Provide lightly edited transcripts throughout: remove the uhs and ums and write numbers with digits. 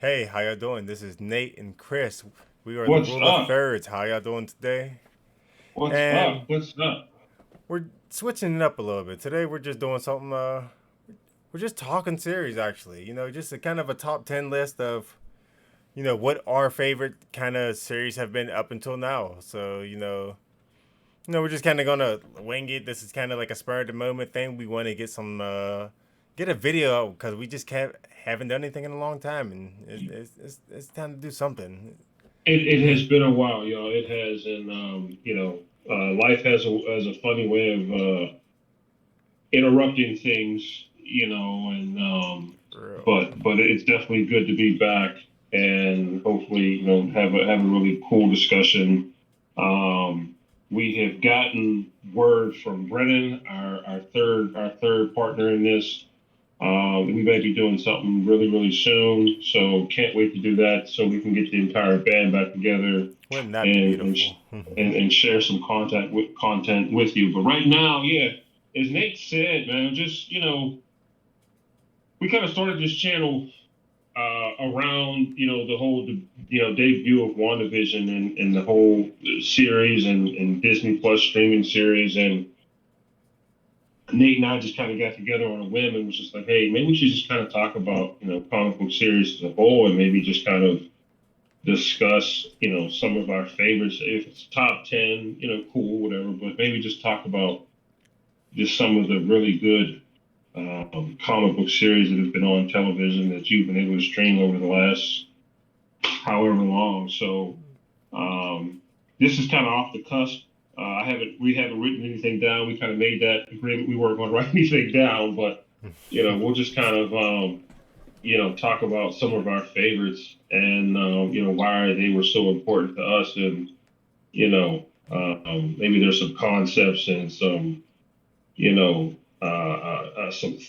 Hey, how y'all doing? This is Nate and Chris. We are the What's Rule of up? Thirds. How y'all doing today? What's up? And What's up? we're switching it up a little bit. Today we're just doing something we're just talking series actually. Just a kind of a top 10 list of, what our favorite kind of series have been up until now. So, we're just kind of going to wing it. This is kind of like a spur of the moment thing. We want to get get a video out because we just haven't done anything in a long time and it's time to do something. It has been a while, y'all. It has, and life has a funny way of interrupting things, and For real. but it's definitely good to be back, and hopefully, have a really cool discussion. Um, we have gotten word from Brennan, our third partner in this. We may be doing something really, really soon, so can't wait to do that so we can get the entire band back together Wouldn't that be and and beautiful? and share some content with you. But right now, yeah, as Nate said, man, just we kind of started this channel around the whole debut of WandaVision and the whole series and Disney Plus streaming series and Nate and I just kind of got together on a whim and was just like, hey, maybe we should just kind of talk about, comic book series as a whole and maybe just kind of discuss, some of our favorites. If it's top 10, cool, whatever, but maybe just talk about just some of the really good comic book series that have been on television that you've been able to stream over the last however long. So um, this is kind of off the cusp. We haven't written anything down. We kind of made that agreement. We weren't going to write anything down, but we'll just kind of talk about some of our favorites and why they were so important to us, and maybe there's some concepts and some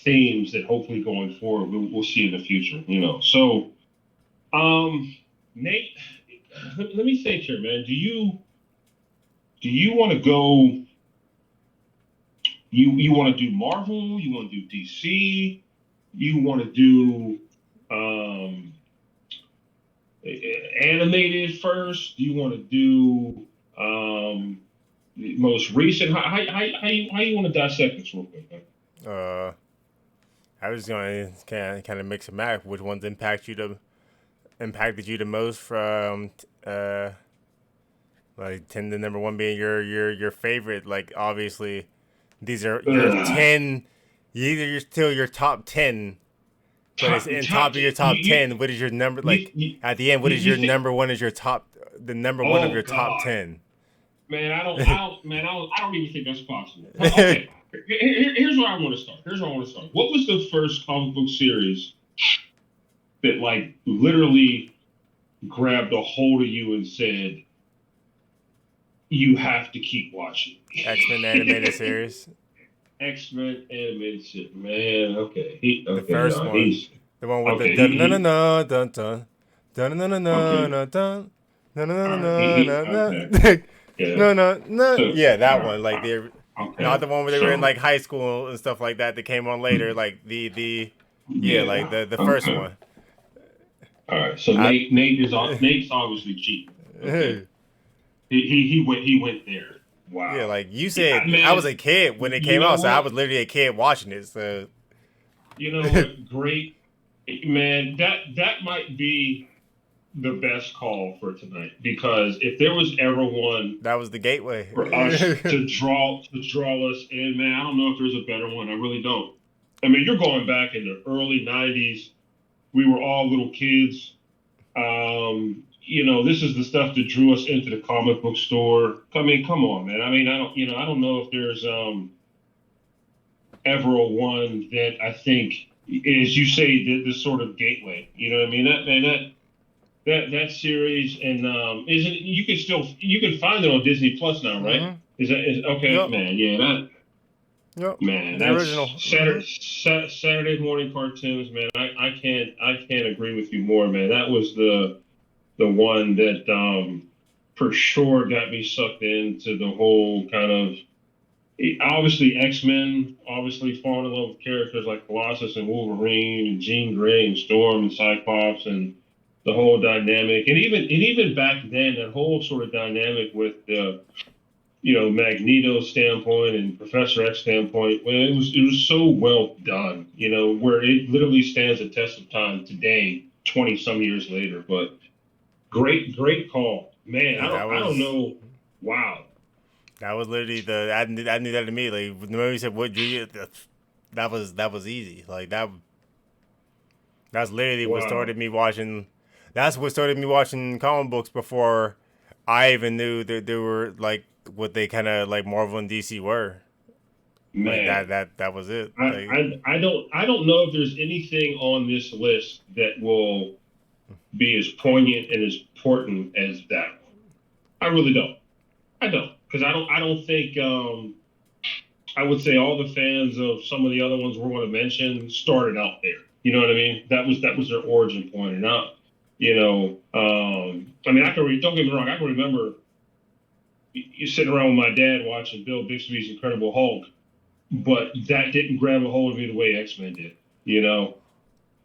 themes that hopefully going forward we'll see in the future. So um, Nate, let me think here, man. Do you want to go? You want to do Marvel? You want to do DC? You want to do um, animated first? Do you want to do the most recent? How you want to dissect this real quick, man? uh, I was going to kind of mix and match. Which ones impacted you the most from like 10 to number one being your favorite. Like obviously these are your Ugh. 10. Either you're still your top 10, but it's in top of your top You, 10. What is your number you, like you, at the end? What you is you your think? number one? Is your top the number one of Oh your top God, 10? man, I don't even think that's possible. Okay, here's where I want to start. Here's where I want to start. What was the first comic book series that like literally grabbed a hold of you and said you have to keep watching? X-Men animated series, X-Men animated shit, man. Okay, the okay, first y'all. one, the one with the Okay, dun dun dun dun dun dun dun dun okay, dun dun dun all dun right, dun okay, dun. yeah. No, no, no. So, Yeah, all that right, one. Like the not okay, the one where they were in so, like high school and stuff like that. That came on later. Like the yeah, like yeah, the first okay, one. all right. So I Nate's obviously cheating. Okay, he went there. yeah, Wow, like you yeah, said, I was man. a kid when it You came know out, so I what? was literally a kid watching it. So You know what? Great, man. That might be the best call for tonight because if there was ever one that was the for us gateway. to draw us in, man, I don't know if there's a better one. I really don't. I mean, you're going back in the early '90s. We were all little kids. This is the stuff that drew us into the comic book store. I mean, come on, man. I mean, I don't know if there's ever a one that I think, as you say, this sort of gateway. You know what I mean? That man, that series and isn't you can find it on Disney Plus now, right? hmm Is okay, Yep. man. Yeah, Yep. man, The that's original. Saturday morning cartoons, man. I can't agree with you more, man. That was the one that for sure got me sucked into the whole kind of obviously X-Men, obviously falling in love with characters like Colossus and Wolverine and Jean Grey and Storm and Cyclops and the whole dynamic, and even back then, that whole sort of dynamic with the Magneto standpoint and Professor X standpoint, when it was so well done, where it literally stands the test of time today, 20 some years later. But great call, man. Yeah, I don't know. Wow. that was literally I knew that immediately. The moment you said what drew you, that was easy. Like that's literally what Wow. started me watching. That's what started me watching comic books before I even knew that they were like what they kind of like Marvel and DC were. Like Man. that was it. I, Like I don't know if there's anything on this list that will be as poignant and as important as that one. I really don't. I don't, because I don't think I would say all the fans of some of the other ones we're going to mention started out there. You know what I mean? That was their origin point, and not I mean, don't get me wrong. I can remember you sitting around with my dad watching Bill Bixby's Incredible Hulk, but that didn't grab a hold of me the way X Men did. You know,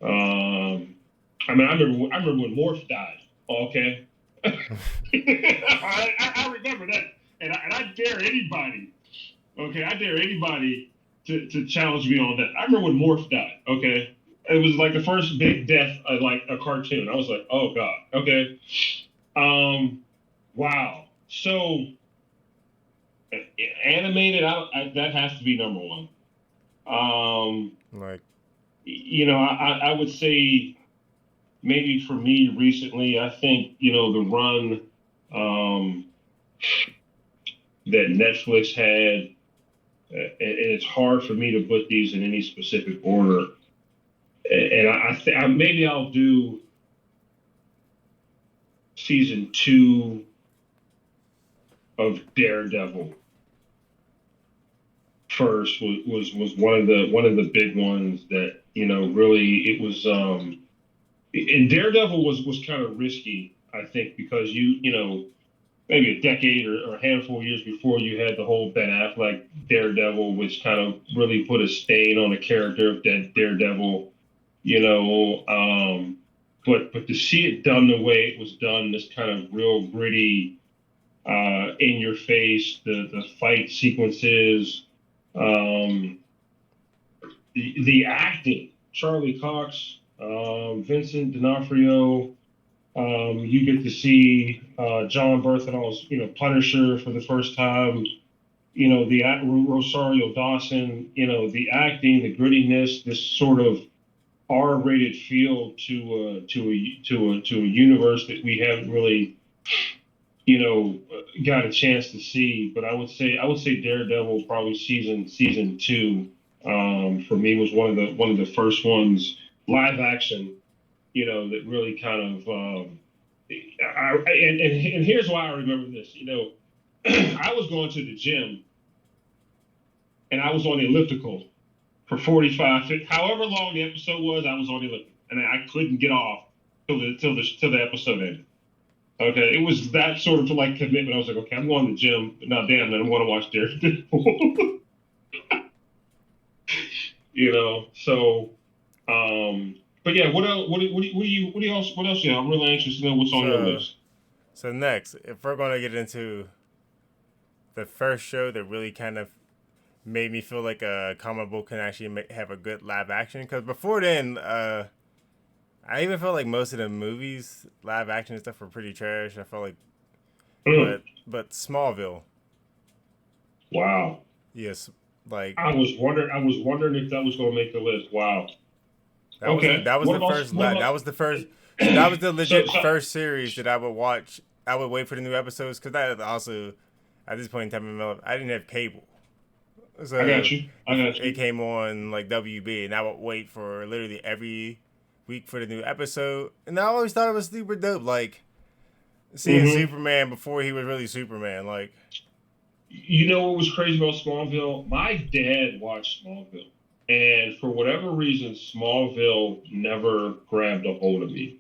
I mean, I remember when Morph died. Okay, I remember that, and I dare anybody. Okay, I dare anybody to challenge me on that. I remember when Morph died. Okay, it was like the first big death of like a cartoon. I was like, oh god. Okay, wow. So animated, that has to be number one. Um, like I would say maybe for me recently, I think the run um, that Netflix had, and it's hard for me to put these in any specific order. And maybe I'll do season 2 of Daredevil first. Was one of the big ones that really it was. And Daredevil was kind of risky, I think, because maybe a decade or a handful of years before, you had the whole Ben Affleck Daredevil, which kind of really put a stain on the character of that Daredevil. You know, but to see it done the way it was done, this kind of real gritty, in your face, the fight sequences, um, the acting, Charlie Cox, Vincent D'Onofrio. You get to see John Berthelot's, Punisher for the first time. The Rosario Dawson. The acting, the grittiness, this sort of R-rated feel to a universe that we haven't really, got a chance to see. But I would say Daredevil probably season 2, for me, was one of the first ones, live action, that really kind of and here's why I remember this. I was going to the gym, and I was on the elliptical for 45, 50, however long the episode was. I was on the elliptical, and I couldn't get off till the episode ended. Okay, it was that sort of like commitment. I was like, okay, I'm going to the gym, but now damn, man, I'm going to watch Daredevil. So but yeah, what else? What else? Yeah, I'm really anxious to know what's on your so list. so next, if we're gonna get into the first show that really kind of made me feel like a comic book can actually have a good live action, because before then, I even felt like most of the movies, live action and stuff, were pretty trash. I felt like, Mm, but Smallville, wow. yes, like I was wondering if that was going to make the list. Wow. Okay. that was What the about first what that about? was the first. So that was the so legit so first series that I would watch. I would wait for the new episodes because that also, at this point in time in my life, I didn't have cable. I got So you. I before got it you. came on like WB, and I would wait for literally every week for the new episode, and I always thought it was super dope. Like seeing Hmm. Superman before he was really Superman. Like, You know what was crazy about Smallville? My dad watched Smallville, and for whatever reason, Smallville never grabbed a hold of me.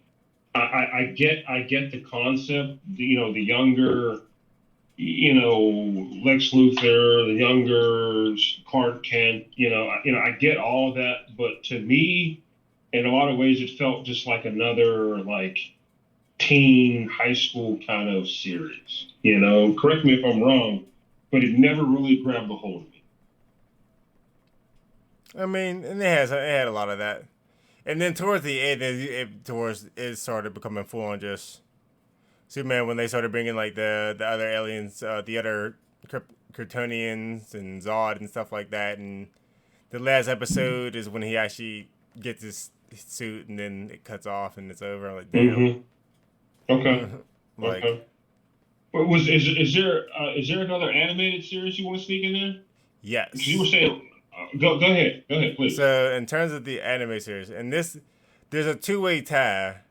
I get the concept. The younger, Lex Luthor, the younger Clark Kent. I get all of that, but to me, in a lot of ways, it felt just like another, like, teen high school kind of series. You know, correct me if I'm wrong, but it never really grabbed a hold of me. I mean, and it had a lot of that. And then towards the end, it started becoming full on just Superman when they started bringing like the other aliens, the other Kryptonians and Zod and stuff like that. And the last episode is when he actually gets his suit, and then it cuts off and it's over. I'm like, damn. Mm-hmm. Okay. Like, Okay. But is there another animated series you want to sneak in there? Because you were yes. saying, go ahead, please. So in terms of the anime series, and this, there's a two-way tie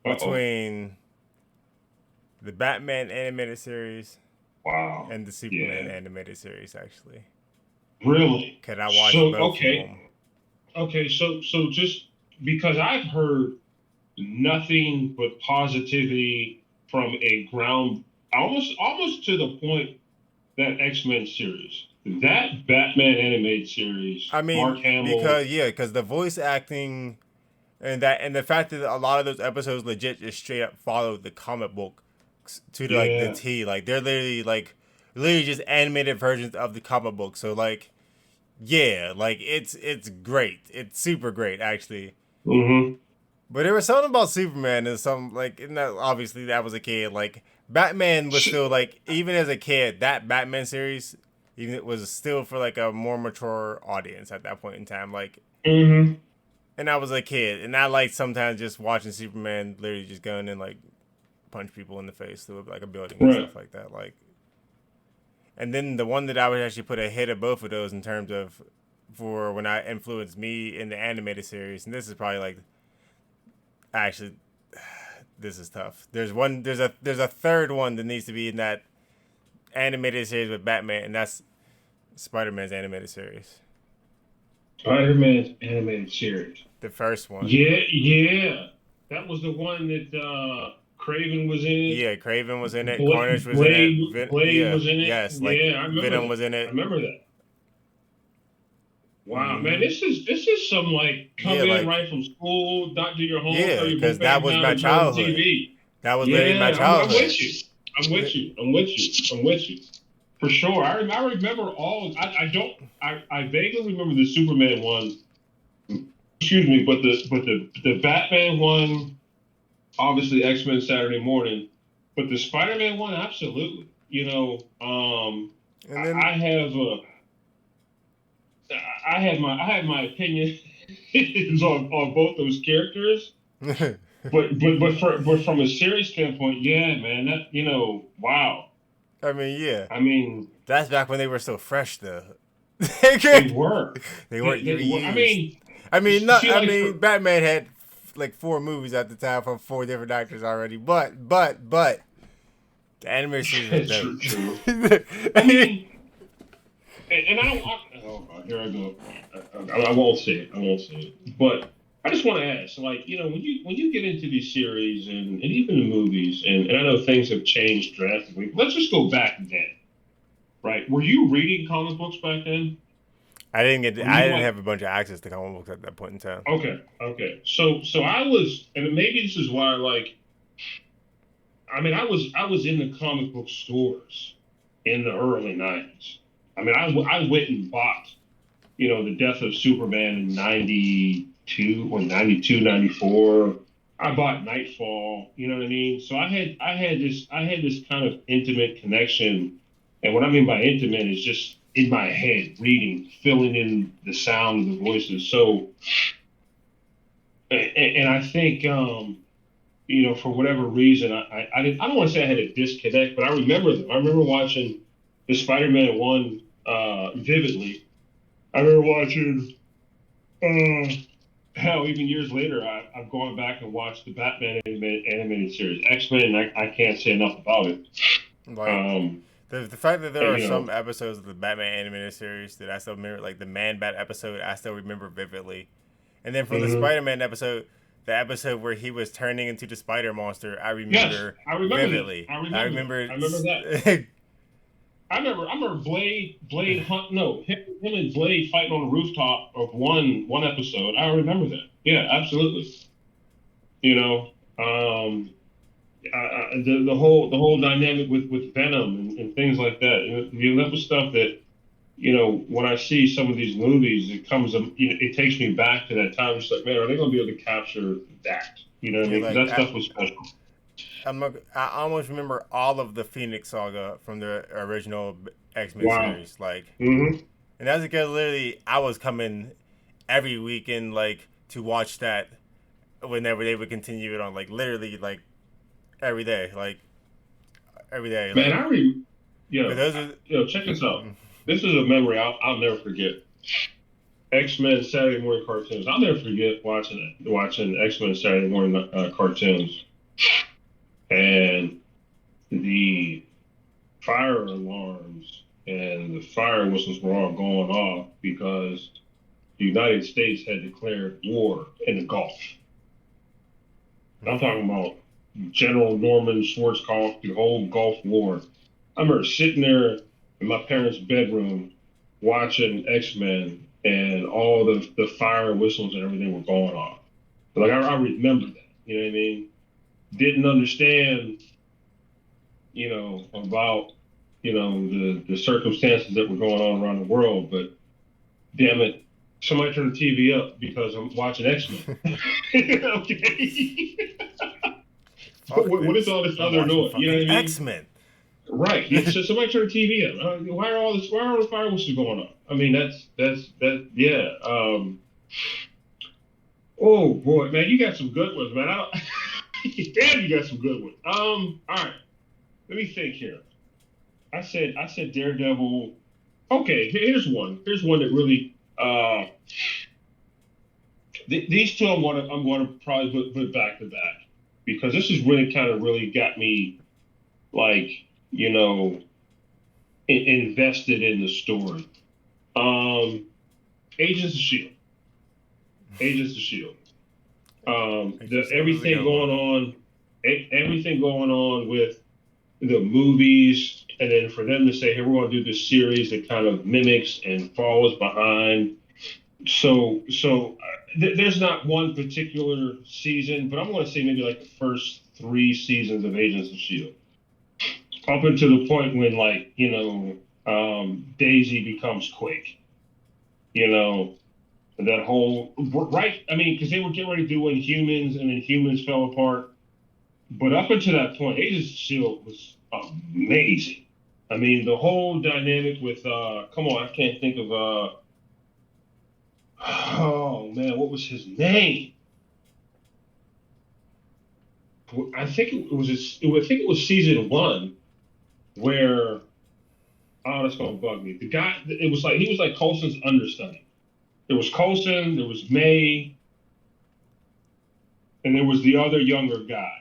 Uh-oh. between the Batman animated series Wow. and the Superman Yeah. animated series. Actually, Really? cause I watched So both of okay. them. Okay, so just because I've heard nothing but positivity from a ground, almost to the point that X-Men series, that Batman animated series, I Mark mean, Hamill, because the voice acting and the fact that a lot of those episodes legit just straight up follow the comic book to like the yeah, T. Like they're literally just animated versions of the comic book. So like yeah, like it's great. It's super great actually. mm-hmm, But there was something about Superman and some like and that obviously that was a kid. Like Batman was still like even as a kid, that Batman series even it was still for like a more mature audience at that point in time. Like mm-hmm, and I was a kid and I like sometimes just watching Superman literally just going and like punch people in the face through like a building and right, stuff like that. Like and then the one that I would actually put ahead of both of those in terms of for when I influenced me in the animated series, and this is probably like actually this is tough. There's a third one that needs to be in that animated series with Batman, and that's Spider Man's animated series. Spider-Man's animated series. The first one. Yeah, yeah, that was the one that Craven was in it. Yeah, Craven was in it. Carnage was in it. Blade Yeah, was in it. yes, like Yeah, I remember Venom that. was in I it. remember that. Wow, man, Hmm. this is some like come Yeah, in like right from school, not do your homework, throw yeah, your because book that bag was down, my and turn on the childhood. TV. That was literally my Yeah, I'm childhood. with you. I'm with you. I'm with you. I'm with you. For sure. I remember all. I don't. I vaguely remember the Superman one. Excuse me, but the Batman one, obviously X-Men Saturday Morning, but the Spider-Man one, absolutely. You know, And then I have I had my opinion on both those characters, but from a series standpoint, yeah, man, that you know, wow. I mean, yeah, I mean, that's back when they were still fresh though. they were, They weren't they were. I reused. mean, I mean, not. see, I like mean, for Batman had like four movies at the time from four different actors already. But the anime series was dope. true, true. I mean, and I don't. Oh, here I go. I won't say it. I won't say it. But I just want to ask, like, you know, when you get into these series and even the movies, and I know things have changed drastically. Let's just go back then, right? Were you reading comic books back then? Were I you didn't like, have a bunch of access to comic books at that point in time. okay, okay. So I was, and maybe this is why, like, I mean, I was in the comic book stores in the early '90s. I mean, I went and bought, you know, the Death of Superman in '92 or '92, '94. I bought Nightfall. You know what I mean? So I had this kind of intimate connection, and what I mean by intimate is just in my head, reading, filling in the sound of the voices. So, and I think you know, for whatever reason, I don't want to say I had a disconnect, but I remember them. I remember watching the Spider-Man one vividly. I remember watching, uh, hell, even years later, I've gone back and watched the Batman animated series, X-Men, and I can't say enough about it. Like Um, the fact that there are you some know, episodes of the Batman animated series that I still remember, like the Man Bat episode, I still remember vividly. And then from the mhm. Spider Man episode, the episode where he was turning into the Spider Monster, I Yes, remember I remember that. vividly. I I remember that. remember. I remember that. I remember Blade Hunt. No, him and Blade fighting on the rooftop of one episode. I remember that. Yeah, absolutely. You know, the whole dynamic with Venom and things like that. That was stuff that when I see some of these movies, it comes it takes me back to that time. It's like, man, are they going to be able to capture that? You know what I Yeah, mean? Because like that stuff was special. I almost remember all of the Phoenix Saga from the original X Men Wow. series. Like, Hmm. and that's because literally I was coming every weekend like to watch that whenever they would continue it on, like literally like every day, like every day, Man, like yo, because those are check this out. This is a memory I'll never forget. X-Men Saturday morning cartoons. I'll never forget watching X-Men Saturday morning cartoons, and the fire alarms and the fire whistles were all going off because the United States had declared war in the Gulf. I'm talking about General Norman Schwarzkopf, the whole Gulf War. I remember sitting there in my parents' bedroom watching X-Men, and all the fire whistles and everything were going off. Like I remember that. You know what I mean? Didn't understand, about the circumstances that were going on around the world, but damn it, somebody turn the TV up because I'm watching X-Men. Okay. fuck What is this. all this I'm other watching noise? You know what fucking I X mean? Men. Right. Yeah. So somebody turn the TV up. Why are all the fire whistles going on? I mean, that. Yeah. Oh boy, man, you got some good ones, man. Damn, you got some good ones. All right. Let me think here. I said Daredevil. Okay. Here's one. Here's one that really. These two I'm going to probably put back to back because this is really kind of really got me like you know invested in the story. Um, Agents of Shield. Agents of Shield. Agent The of Shield is a good one. everything going on with the movies, and then for them to say, "Hey, we're going to do this series that kind of mimics and follows behind." There's not one particular season, but I'm going to say maybe like the first three seasons of Agents of Shield, up until the point when Daisy becomes Quake. You know, that whole right. I mean, because they were getting ready to do Inhumans, and Inhumans fell apart. But up until that point, Agents of Shield was amazing. I mean, the whole dynamic with come on, I can't think of oh man, what was his name? I think it was I think it was season one where oh, that's gonna bug me. The guy, it was like he was like Coulson's understudy. There was Coulson, there was May, and there was the other younger guy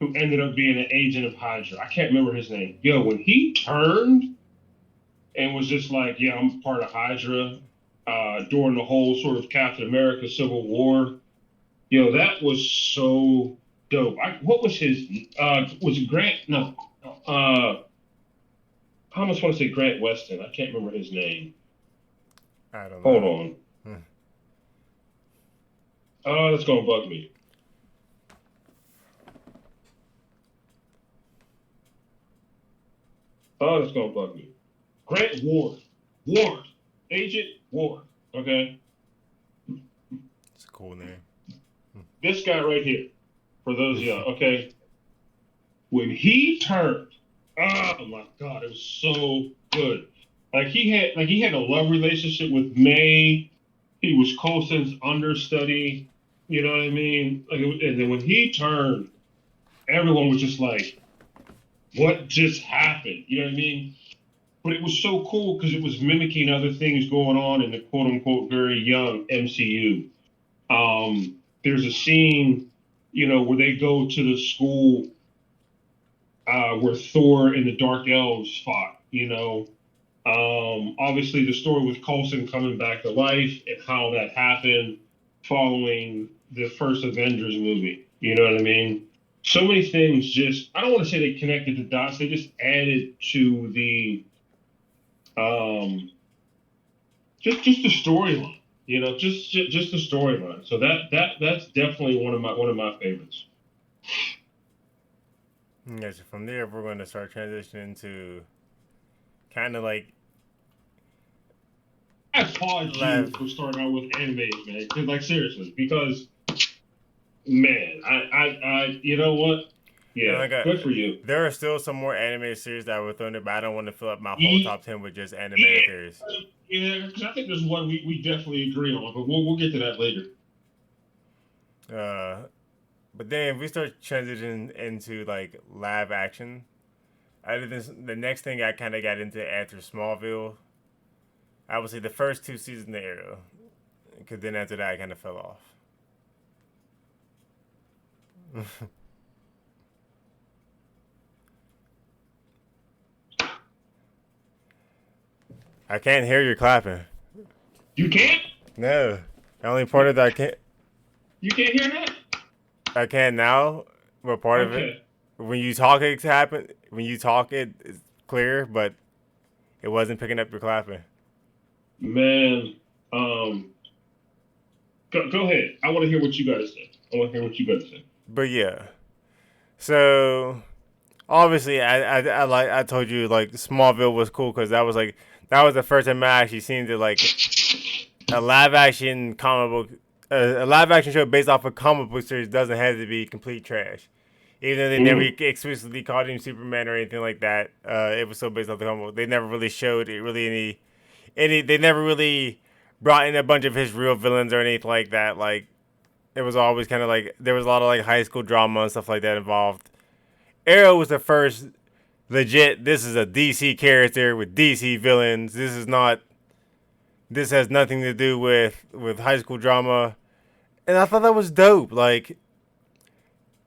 who ended up being an agent of Hydra. I can't remember his name. Yo, when he turned and was just like, yeah, I'm part of Hydra during the whole sort of Captain America Civil War. That was so dope. What was his? Was it Grant? No. I almost want to say Grant Weston. I can't remember his name. I don't Hold know. on. Oh, that's gonna bug me. Oh, that's gonna bug me. Grant Ward. Ward. Agent Ward. Okay. It's a cool name. This guy right here. For those of y'all, okay. When he turned, oh my God, it was so good. Like he had a love relationship with May. He was Coulson's understudy. You know what I mean? And then when he turned, everyone was just like, "What just happened?" You know what I mean? But it was so cool because it was mimicking other things going on in the quote unquote very young MCU. There's a scene, where they go to the school where Thor and the Dark Elves fought. Obviously the story with Coulson coming back to life and how that happened following the first Avengers movie. You know what I mean? So many things just, I don't want to say they connected the dots, they just added to the, just the storyline, just the storyline. So that's definitely one of my favorites. Yeah, so from there, we're going to start transitioning to kind of like I applaud you live. for starting out with animated, man. 'Cause, like, seriously, because man, you know what? And Yeah, like, good for you. there are still some more animated series that I would throw in it, but I don't want to fill up my whole Yeah, top 10 with just animated yeah, series. yeah. 'Cause I think there's one we definitely agree on, but we'll get to that later. Uh, but then if we start transitioning into like live action, I did this. The next thing I kind of got into after Smallville, I would say the first two seasons of Arrow, because then after that I kind of fell off. I can't hear you clapping. You can't? No, the only part of that You can't hear that? I can now, but part of it Okay, when you talk it happen. When you talk it's clear, but it wasn't picking up your clapping. man. Um, go ahead. I want to hear what you got to say. I want to hear what you got to say. But yeah, so obviously I like I told you like Smallville was cool because that was the first time I actually seen the like a live action comic book a live action show based off a comic book series doesn't have to be complete trash. Even though they never Mm-hmm. explicitly called him Superman or anything like that, it was still based off the comic book. They never really showed it really any. They never really brought in a bunch of his real villains or anything like that. Like it was always kind of like there was a lot of like high school drama and stuff like that involved. Arrow was the first legit. This is a DC character with DC villains. This is not. This has nothing to do with high school drama, and I thought that was dope. Like,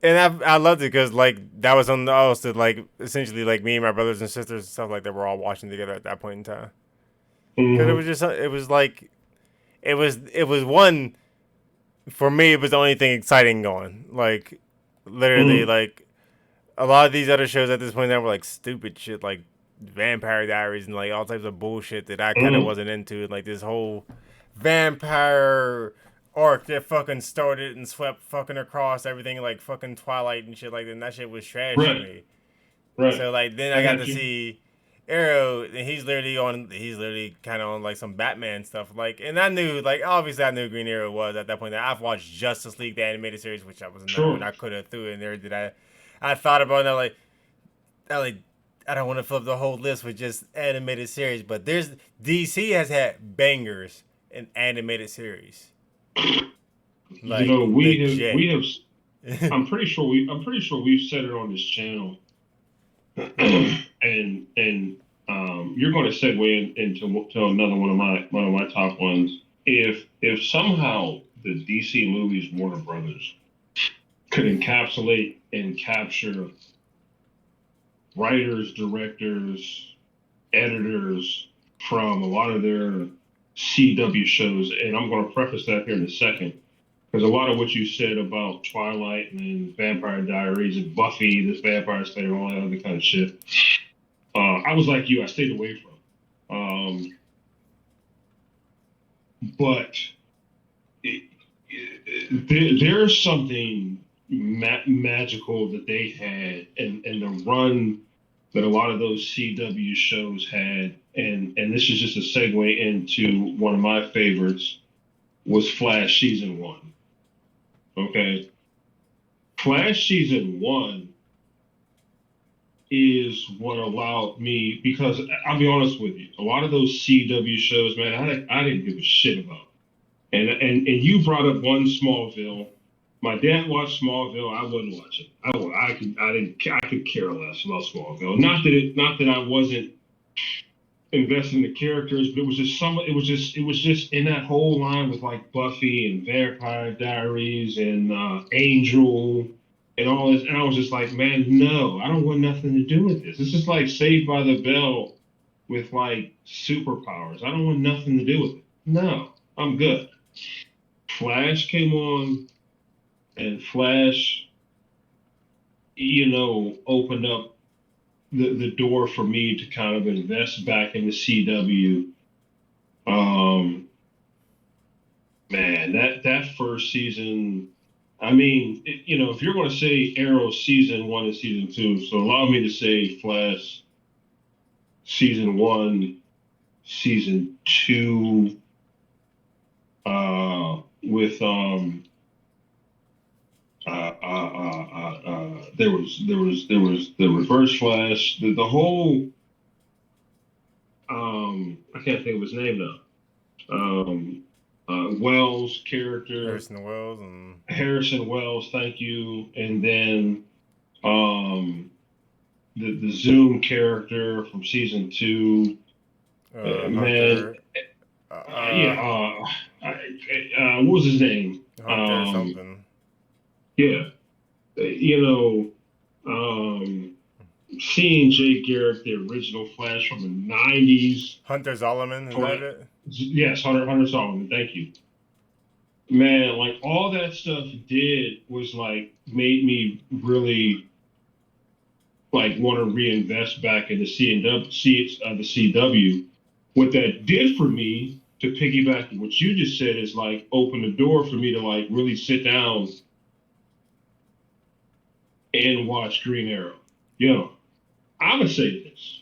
and I loved it because like that was something else that like essentially like me and my brothers and sisters and stuff like that were all watching together at that point in time. Because it Mm-hmm. was just it was like it was one for me. It was the only thing exciting going. Like literally Mm-hmm. like a lot of these other shows at this point now were like stupid shit like Vampire Diaries and like all types of bullshit that I kind of Mm-hmm. wasn't into. And like this whole vampire arc that fucking started and swept fucking across everything like fucking Twilight and shit like that. And that shit was trash to Right. me. Right. So like then I I got got to you. see Arrow and he's literally kind of on like some Batman stuff like and I knew like obviously I knew Green Arrow was at that point. I've watched Justice League the animated series, which I was another one Sure. I could have threw in there that I thought about and I like I don't want to fill up the whole list with just animated series, but there's DC has had bangers in animated series, You like know, we legit. have. I'm pretty sure we've said it on this channel, and you're going to segue into to another one of my top ones. If somehow the DC movies Warner Brothers could encapsulate and capture writers, directors, editors from a lot of their CW shows, and I'm going to preface that here in a second. Because a lot of what you said about Twilight and then Vampire Diaries and Buffy, this Vampire Slayer, all that other kind of shit, I was like you, I stayed away from. But there's something magical that they had, and the run that a lot of those CW shows had, and this is just a segue into one of my favorites was Flash season one. Okay, Flash season one is what allowed me because I'll be honest with you, a lot of those CW shows, man, I didn't give a shit about. And you brought up one Smallville. My dad watched Smallville. I wouldn't watch it. I could care less about Smallville. Not that I wasn't invested in the characters, but it was just it was just in that whole line with like Buffy and Vampire Diaries and Angel and all this. And I was just like, man, no, I don't want nothing to do with this. This is like Saved by the Bell with like superpowers. I don't want nothing to do with it. No, I'm good. Flash came on, and Flash, opened up the door for me to kind of invest back in the CW. Um, man, that first season, I mean, if you're going to say Arrow season 1 and season 2, so allow me to say Flash season 1, season 2, with there was the Reverse Flash, the whole I can't think of his name now. Wells character, Harrison Wells and Harrison Wells, thank you, and then um, the Zoom character from season 2. Man, Hunter, yeah, what was his name? Hunter something. Yeah, you know, seeing Jay Garrick, the original Flash from the '90s. Hunter Zolomon, is that it? Yes, Hunter Solomon. Thank you, man. Like all that stuff did was like made me really like want to reinvest back in the the CW. What that did for me, to piggyback on what you just said, is like open the door for me to like really sit down and watch Green Arrow. I'm gonna say this: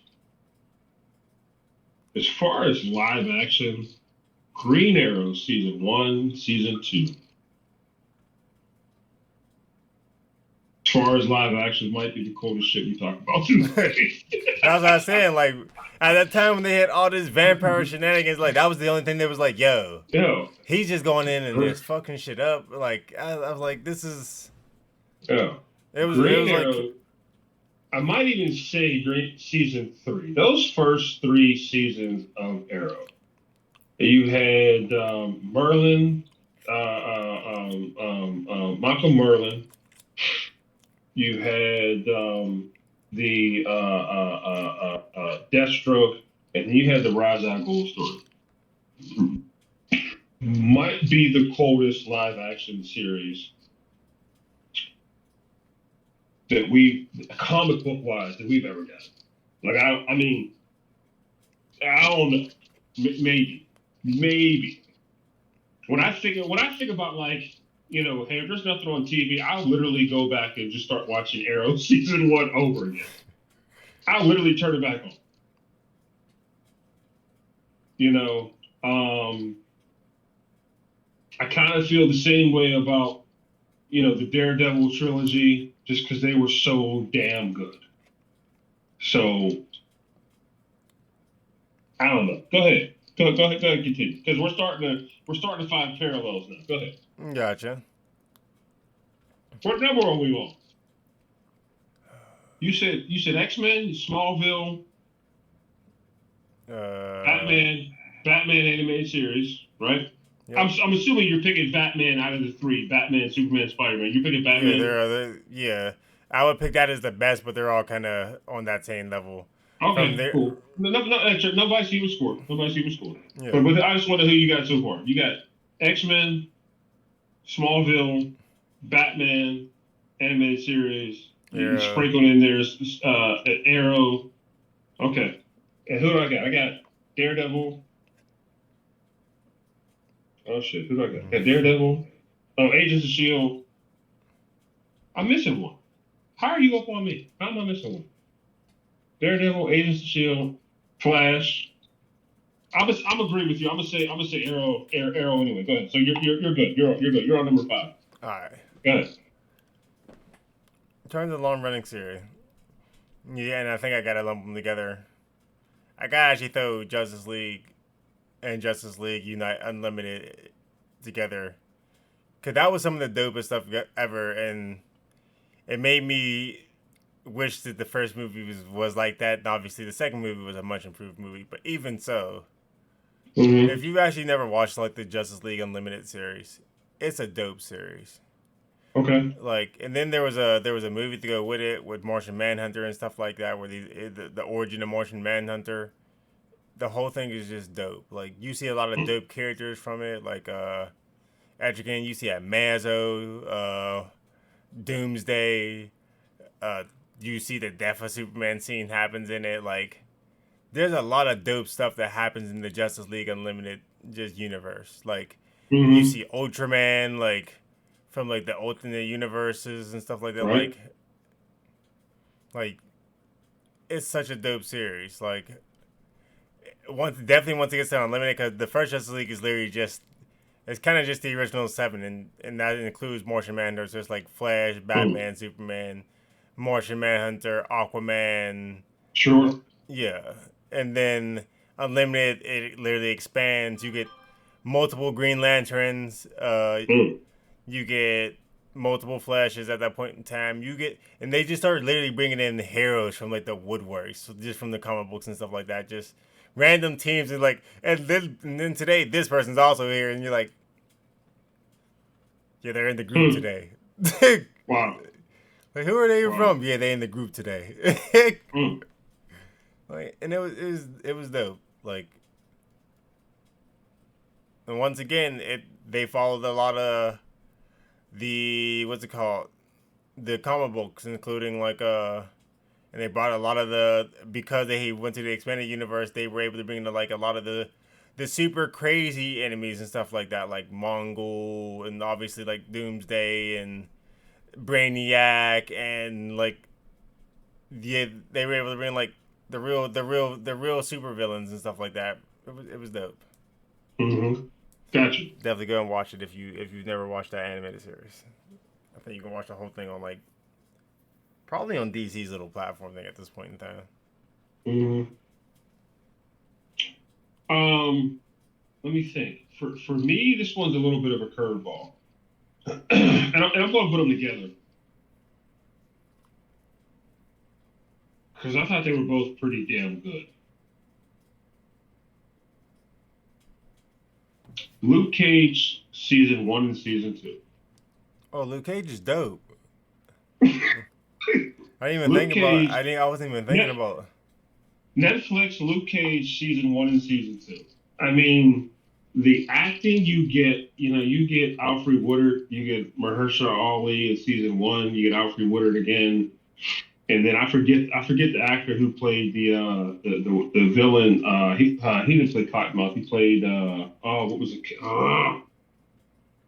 as far as live action, Green Arrow season 1, season 2. As far as live action, might be the coldest shit we talk about today. That's what I was saying. Like at that time when they had all this vampire shenanigans, like that was the only thing that was like, yo, Yeah, he's just going in and just fucking shit up. Like I was like, this is. yeah. It was Green like. Arrow. I might even say season 3. Those first 3 seasons of Arrow. You had Merlin, Michael Merlin. You had the Deathstroke, and then you had the Ra's al Ghul story. Might be the coldest live action series that comic book wise, that we've ever got. Like I mean, I don't know, maybe. When I think about like, hey, if there's nothing on TV, I'll literally go back and just start watching Arrow season 1 over again. I'll literally turn it back on. I kind of feel the same way about, the Daredevil trilogy, just because they were so damn good. So, I don't know. Go ahead. Go ahead, continue. Because we're starting to find parallels now. Go ahead. Gotcha. What number are we on? You said X-Men, Smallville, Batman animated series, right? Yep. I'm assuming you're picking Batman out of the 3: Batman, Superman, Spider-Man. You're picking Batman. Yeah, I would pick that as the best, but they're all kind of on that same level. Okay, cool. Nobody's even scored. Yeah. But I just wonder who you got so far. You got X-Men, Smallville, Batman, animated series. You sprinkle in there's Arrow. Okay. And who do I got? I got Daredevil. Oh shit, who do I got? I got Daredevil. Oh, Agents of S.H.I.E.L.D. I'm missing one. How are you up on me? How am I missing one? Daredevil, Agents of S.H.I.E.L.D., Flash. I'm agree with you. I'm gonna say Arrow anyway. Go ahead. So you're good. You're good. You're on number 5. All right. Go ahead. In terms of long running series, yeah, and I think I gotta lump them together. I gotta actually throw Justice League and Justice League Unite Unlimited together, cause that was some of the dopest stuff ever, and it made me wish that the first movie was like that. And obviously, the second movie was a much improved movie, but even so, if you actually never watched like the Justice League Unlimited series, it's a dope series. Okay. Like, and then there was a movie to go with it with Martian Manhunter and stuff like that, where the origin of Martian Manhunter. The whole thing is just dope. Like, you see a lot of dope characters from it, like Etrigan. You see Mazo, Doomsday. You see the death of Superman scene happens in it. Like, there's a lot of dope stuff that happens in the Justice League Unlimited just universe. Like, you see Ultraman, like, from like the alternate universes and stuff like that. Right. Like it's such a dope series. Like once it gets to Unlimited, because the first Justice League is literally just it's kind of just the original seven, and that includes Martian Manhunter. So it's like Flash, Mm. Batman, Superman, Martian Manhunter, Aquaman. Sure. Yeah, and then Unlimited, it literally expands. You get multiple Green Lanterns. Mm. You get multiple Flashes at that point in time. And they just started literally bringing in heroes from like the woodworks, so just from the comic books and stuff like that. Just random teams and like, and then today this person's also here, and you're like, yeah, they're in the group Mm. today. Wow. Like, who are they Wow. from? Yeah, they in the group today. Mm. Like, and it was dope. Like, and once again, they followed a lot of the what's it called, the comic books, including like and they brought a lot of the because they went to the expanded universe, they were able to bring to like a lot of the super crazy enemies and stuff like that, like Mongol and obviously like Doomsday and Brainiac and like yeah, they were able to bring like the real super villains and stuff like that. It was dope. Mm-hmm. Gotcha. Definitely go and watch it if you've never watched that animated series. I think you can watch the whole thing on like probably on DC's little platform thing at this point in time. Mm-hmm. Let me think. For me, this one's a little bit of a curveball, and I'm going to put them together because I thought they were both pretty damn good. Luke Cage season one and season two. Oh, Luke Cage is dope. I didn't even Luke think about. Cage, I wasn't even thinking Net, about. Netflix, Luke Cage season one and season two. I mean, the acting you get, you get Alfred Woodard, you get Mahershala Ali in season one, you get Alfred Woodard again, and then I forget the actor who played the villain. He didn't play Cottonmouth. He played what was it?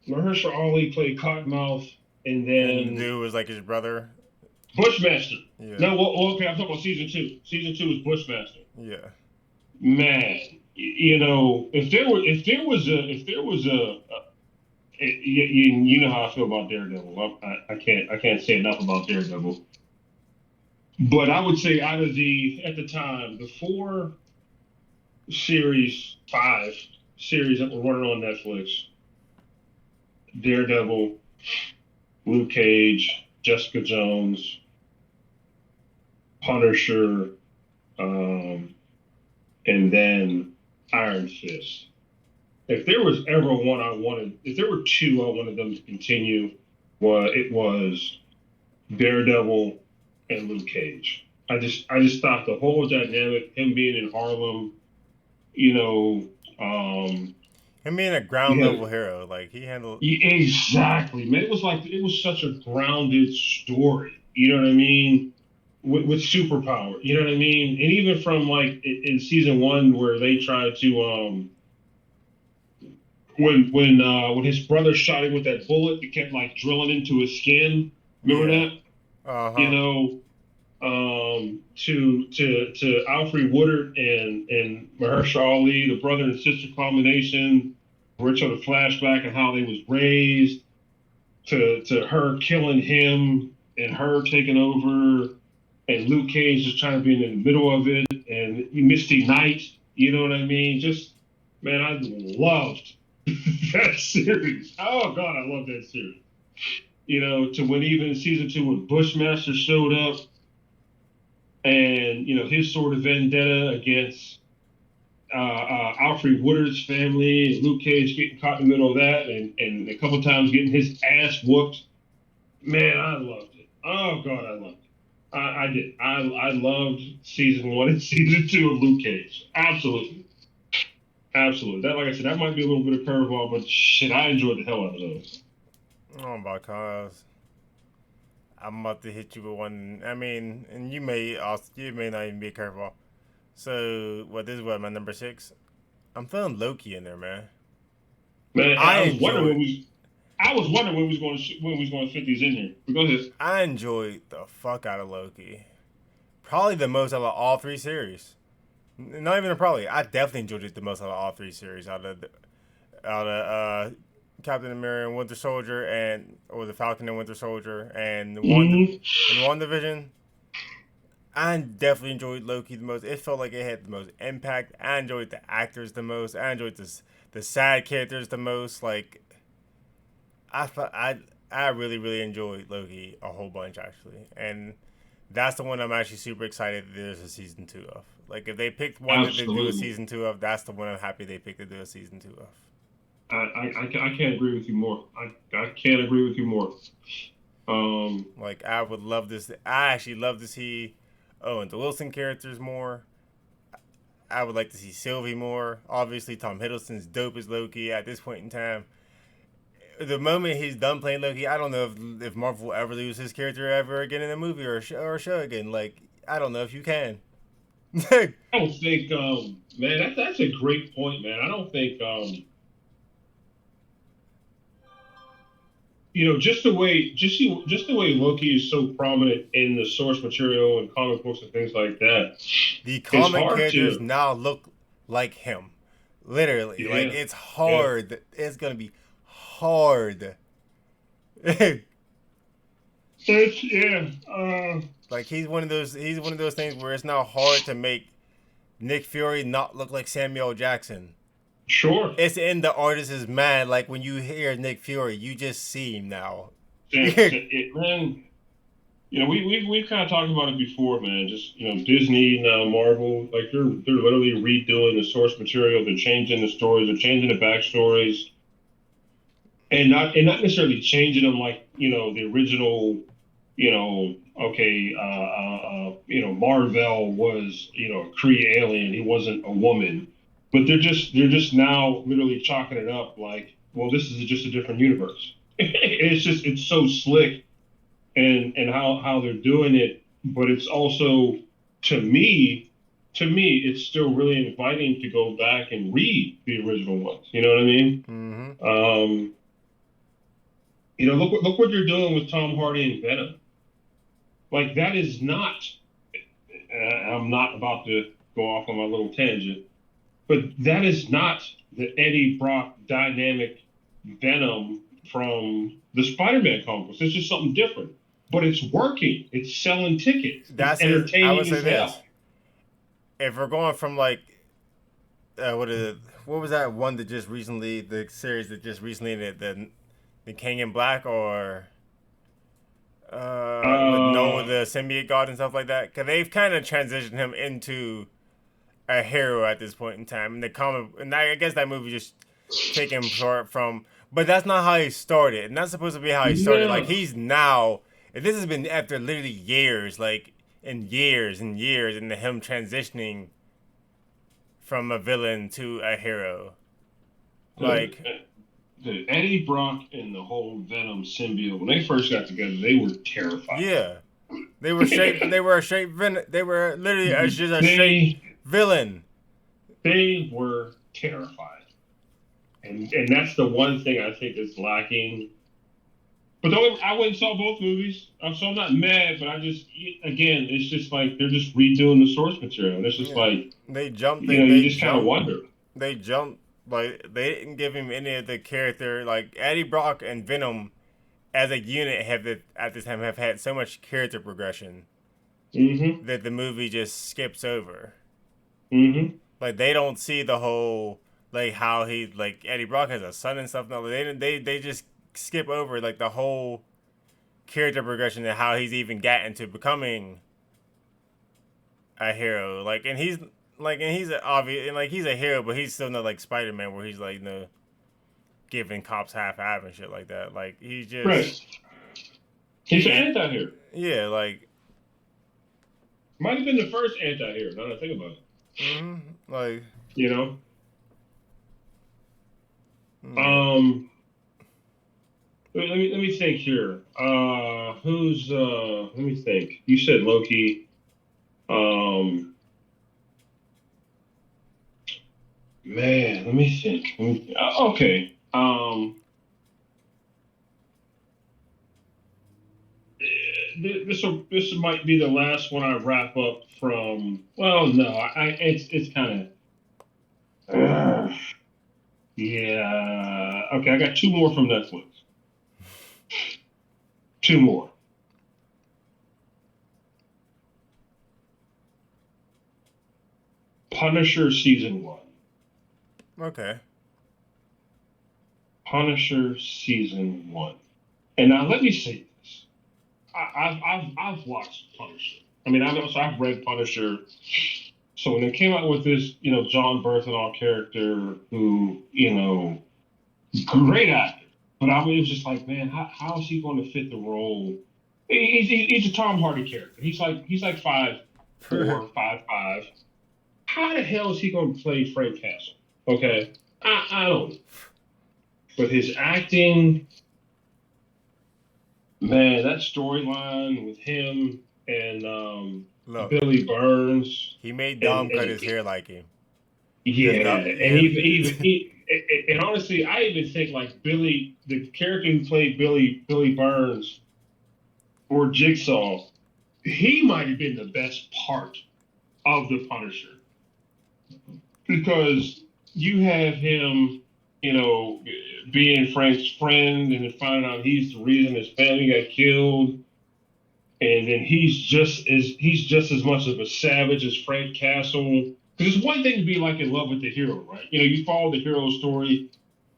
Mahershala Ali played Cottonmouth, and And the then dude was like his brother. Bushmaster. Yeah, No, well, okay, I'm talking about season two. Season two is Bushmaster. yeah. Man, if there was a you know how I feel about Daredevil. I can't say enough about Daredevil. But I would say out of at the time, the five series that were running on Netflix, Daredevil, Luke Cage, Jessica Jones, Punisher, um, and then Iron Fist. If there was ever one if there were two I wanted them to continue, it was Daredevil and Luke Cage. I just thought the whole dynamic, him being in Harlem, you know, Him being a ground yeah, level hero, like he handled. exactly, man. It was such a grounded story. You know what I mean? With superpower, you know what I mean? And even from like in season one where they tried to when his brother shot him with that bullet, it kept like drilling into his skin. Remember Yeah. that? Uh You huh. know, to Alfred Woodard and Mahershala Ali, the brother and sister combination, where it's sort of flashback and how they was raised, to her killing him and her taking over, and Luke Cage just trying to be in the middle of it, and Misty Knight. You know what I mean? Just man, I loved that series. Oh God, I love that series. To when even season two when Bushmaster showed up and his sort of vendetta against Alfred Woodard's family, and Luke Cage getting caught in the middle of that, and a couple times getting his ass whooped. Man, I loved it. Oh God, I loved it. I did. I loved season one and season two of Luke Cage. Absolutely, absolutely. That, like I said, that might be a little bit of curveball, but shit, I enjoyed the hell out of those. Oh, because I'm about to hit you with one. I mean, and you may not even be a curveball. So what? This is what my number 6. I'm feeling Loki in there, man. Man, I I was wondering enjoy. when we. I was wondering when we was going to fit these in here. But go ahead. I enjoyed the fuck out of Loki. Probably the most out of all three series. Not even a probably. I definitely enjoyed it the most out of all three series. Out of Captain America and Winter Soldier or the Falcon and Winter Soldier and WandaVision. I definitely enjoyed Loki the most. It felt like it had the most impact. I enjoyed the actors the most. I enjoyed the side characters the most. Like I really really enjoyed Loki a whole bunch actually, and that's the one I'm actually super excited that there's a season 2 of. Like if they picked one that they do a Absolutely. season 2 of, that's the one I'm happy they picked to do a season 2 of. I can't agree with you more. I can't agree with you more. Like I would love this. I actually love to see Owen the Wilson characters more. I would like to see Sylvie more. Obviously, Tom Hiddleston's dope as Loki at this point in time. The moment he's done playing Loki, I don't know if Marvel will ever lose his character ever again in a movie or a show again. Like I don't know if you can. I don't think, man, that's a great point, man. I don't think, just the way Loki is so prominent in the source material and comic books and things like that, The it's comic hard characters to, now look like him. Literally, like yeah, it's yeah. hard. It's gonna be hard. It's, yeah, Like he's one of those. He's one of those things where it's now hard to make Nick Fury not look like Samuel Jackson. sure. It's in the artist is mad. Like when you hear Nick Fury, you just see him now. Man, we've kind of talked about it before, man. Just Disney and Marvel, like they're literally redoing the source material. They're changing the stories. They're changing the backstories, and not necessarily changing them like the original. Okay, Marvel was a Kree alien. He wasn't a woman, but they're just now literally chalking it up like, well, this is just a different universe. It's so slick and how they're doing it, but it's also to me it's still really inviting to go back and read the original ones. You know what I mean? Mm-hmm. Um, look what you're doing with Tom Hardy and Venom. Like that is not. I'm not about to go off on my little tangent, but that is not the Eddie Brock dynamic Venom from the Spider-Man comics. It's just something different, but it's working. It's selling tickets. It's That's his. I would entertaining say as this. hell. If we're going from like what was that one that just recently the series that just recently the King in Black or with Noah Uh, the symbiote god and stuff like that? Because they've kind of transitioned him into a hero at this point in time. And the comic, and I guess that movie just taken from, but that's not how he started, and that's supposed to be how he started. Like no, he's now, and this has been after literally years, like and years and years, into him transitioning from a villain to a hero. the, Like, the Eddie Brock and the whole Venom symbiote when they first got together, they were terrified. yeah, they were straight. They were a straight. They were literally just a straight they villain. they were terrified, and that's the one thing I think is lacking. But don't, I went and saw both movies, so I'm not mad. But I just, again, it's just like they're just redoing the source material. And it's just Yeah, like they jumped. you just kind of wonder. They jumped. Like they didn't give him any of the character. Like Eddie Brock and Venom as a unit at this time have had so much character progression Mm-hmm. that the movie just skips over. Mm-hmm. Like they don't see the whole like how he like Eddie Brock has a son and stuff. No, they just skip over like the whole character progression and how he's even gotten to becoming a hero. And he's obvious and like he's a hero, but he's still not like Spider Man where he's like giving cops half and shit like that. Like he's just Right. He's an he's anti-hero. yeah like Might have been the first anti-hero. Now that I think about it. like You know. mm, Um. Let me think here. Who's Let me think. You said Loki. Um. Man, let me think. Okay. this might be the last one I wrap up from. Well, no, it's kind of. Yeah. Okay, I got two more from Netflix. Two more. Punisher season 1. Okay. Punisher season 1. And now let me say this: I've watched Punisher. I mean, I've read Punisher. So when they came out with this, John Bernthal character, who, great actor, but I mean, it was just like, man, how is he going to fit the role? He's a Tom Hardy character. He's like 5'4", 5'5". How the hell is he going to play Frank Castle? Okay, I don't know. But his acting, man, that storyline with him and Look, Billy Burns, he made Dom cut his hair like him. yeah, and and honestly, I even think like Billy, the character who played Billy Burns or Jigsaw, he might have been the best part of the Punisher, because you have him, being Frank's friend, and then finding out he's the reason his family got killed, and then he's just as much of a savage as Frank Castle. Because it's one thing to be like in love with the hero, right? You follow the hero's story,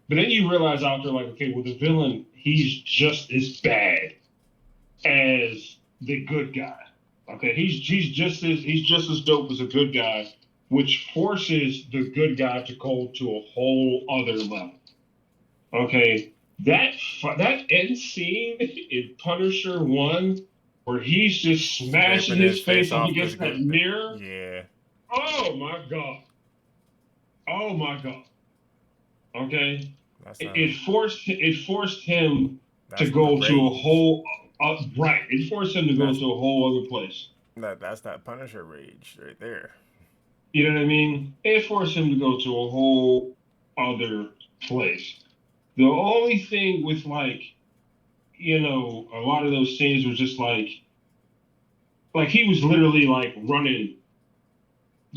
but then you realize out there, like, okay, well, the villain, he's just as bad as the good guy. Okay, he's just as dope as a good guy, which forces the good guy to go to a whole other level. Okay, that end scene in Punisher 1, where he's just smashing his face up against that mirror. Yeah. Oh my god. Oh my god. Okay. It forced him to go to a whole right. It forced him to go to a whole other place. That's that Punisher rage right there. You know what I mean? It forced him to go to a whole other place. The only thing with, like, a lot of those scenes was just like he was literally like running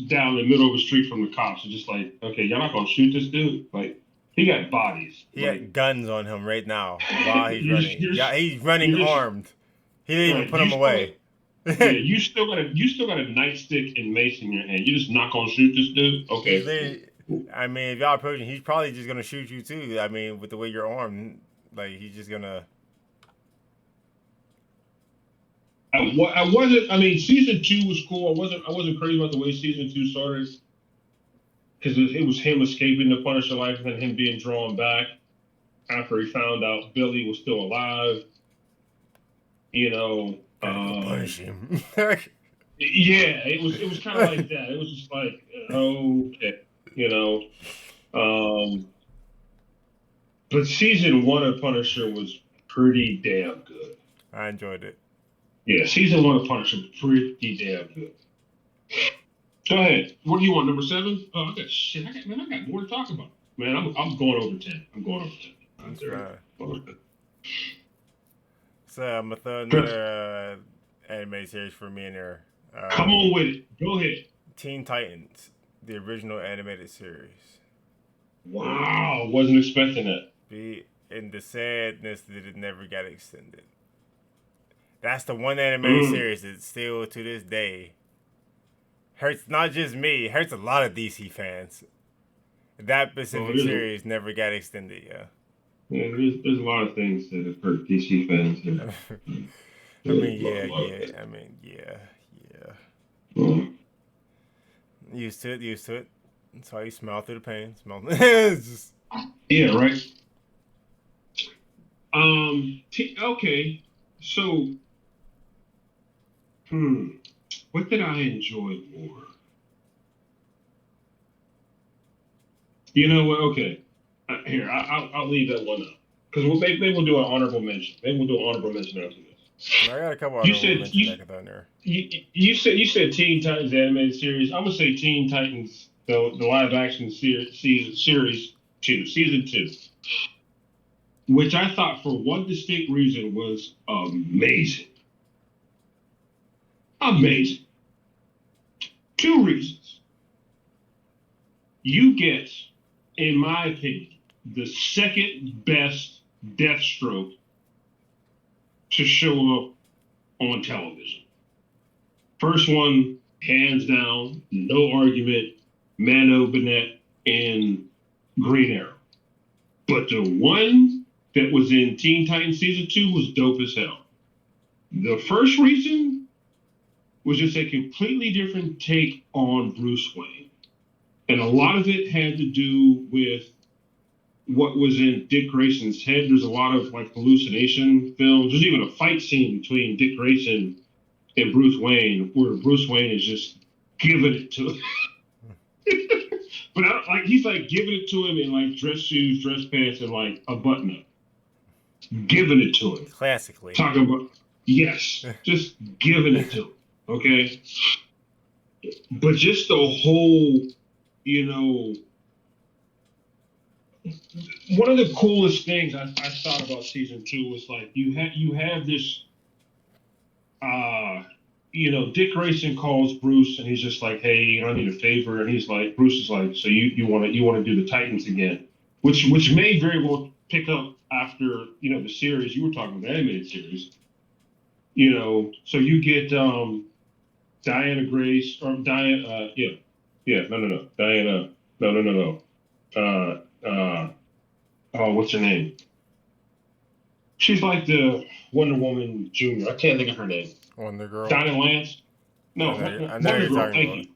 down the middle of the street from the cops. It's just like, okay, y'all not gonna shoot this dude? Like, he got bodies. He got guns on him right now while he's running. Yeah, he's running armed. He didn't even put him away. Yeah, you still got a nightstick and mace in your hand. You're just not gonna shoot this dude? Okay. I mean, if y'all approaching, he's probably just gonna shoot you too. I mean, with the way you're armed, like, he's just gonna. I wasn't. I mean, season 2 was cool. I wasn't crazy about the way season 2 started, because it was him escaping the Punisher life and then him being drawn back after he found out Billy was still alive. Punish him. Yeah, it was kind of like that. It was just like, okay, But season 1 of Punisher was pretty damn good. I enjoyed it. Yeah, season 1 of Punisher was pretty damn good. Go ahead. What do you want? Number 7? Oh, I got shit. I got more to talk about. Man, I'm going over 10. I'm going over 10. So I'm gonna throw another anime series for me in there. Come on with it. Go ahead. Teen Titans, the original animated series. Wow, wasn't expecting that. And the sadness that it never got extended. That's the one animated series that still to this day hurts not just me, it hurts a lot of DC fans. That specific series never got extended, yeah. Yeah, there's a lot of things that have hurt DC fans. I mean, yeah. Used to it. That's how you smile through the pain. Just... Yeah, right. Okay. So, what did I enjoy more? You know what? Okay. Here, I'll leave that one up, because maybe we'll do an honorable mention. Maybe we'll do an honorable mention after this. I got a couple honorable mentions I can throw in there. You said Teen Titans animated series. I'm gonna say Teen Titans, the live action series season 2, which I thought for one distinct reason was amazing. Amazing. Two reasons. You get, in my opinion, the second best Deathstroke to show up on television. First one, hands down, no argument, Mano Bennett in Green Arrow. But the one that was in Teen Titans Season 2 was dope as hell. The first reason was just a completely different take on Bruce Wayne. And a lot of it had to do with what was in Dick Grayson's head. There's a lot of like hallucination films. There's even a fight scene between Dick Grayson and Bruce Wayne where Bruce Wayne is just giving it to him. But he's like giving it to him in like dress shoes, dress pants, and like a button up. Giving it to him. Classically. Talking about, yes, just giving it to him. Okay? But just the whole, you know, one of the coolest things I thought about season 2 was like you have this you know, Dick Grayson calls Bruce and he's just like, hey, I need a favor, and he's like, Bruce is like, so you want to do the Titans again, which may very well pick up after, you know, the series you were talking about, the animated series, you know, so you get Diana Grace or Diana what's her name? She's like the Wonder Woman Junior. I can't think of her name. Wonder Girl. Donna Lance. No, I know Wonder you're Girl. talking Thank about. you.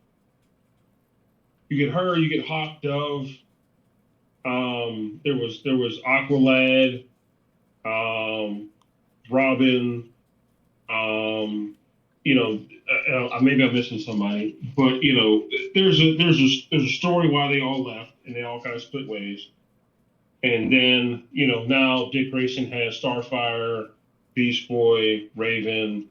You get her. You get Hawk Dove. There was Aqualad. Robin. You know, maybe I'm missing somebody, but you know, there's a story why they all left and they all kind of split ways. And then, you know, now Dick Grayson has Starfire, Beast Boy, Raven.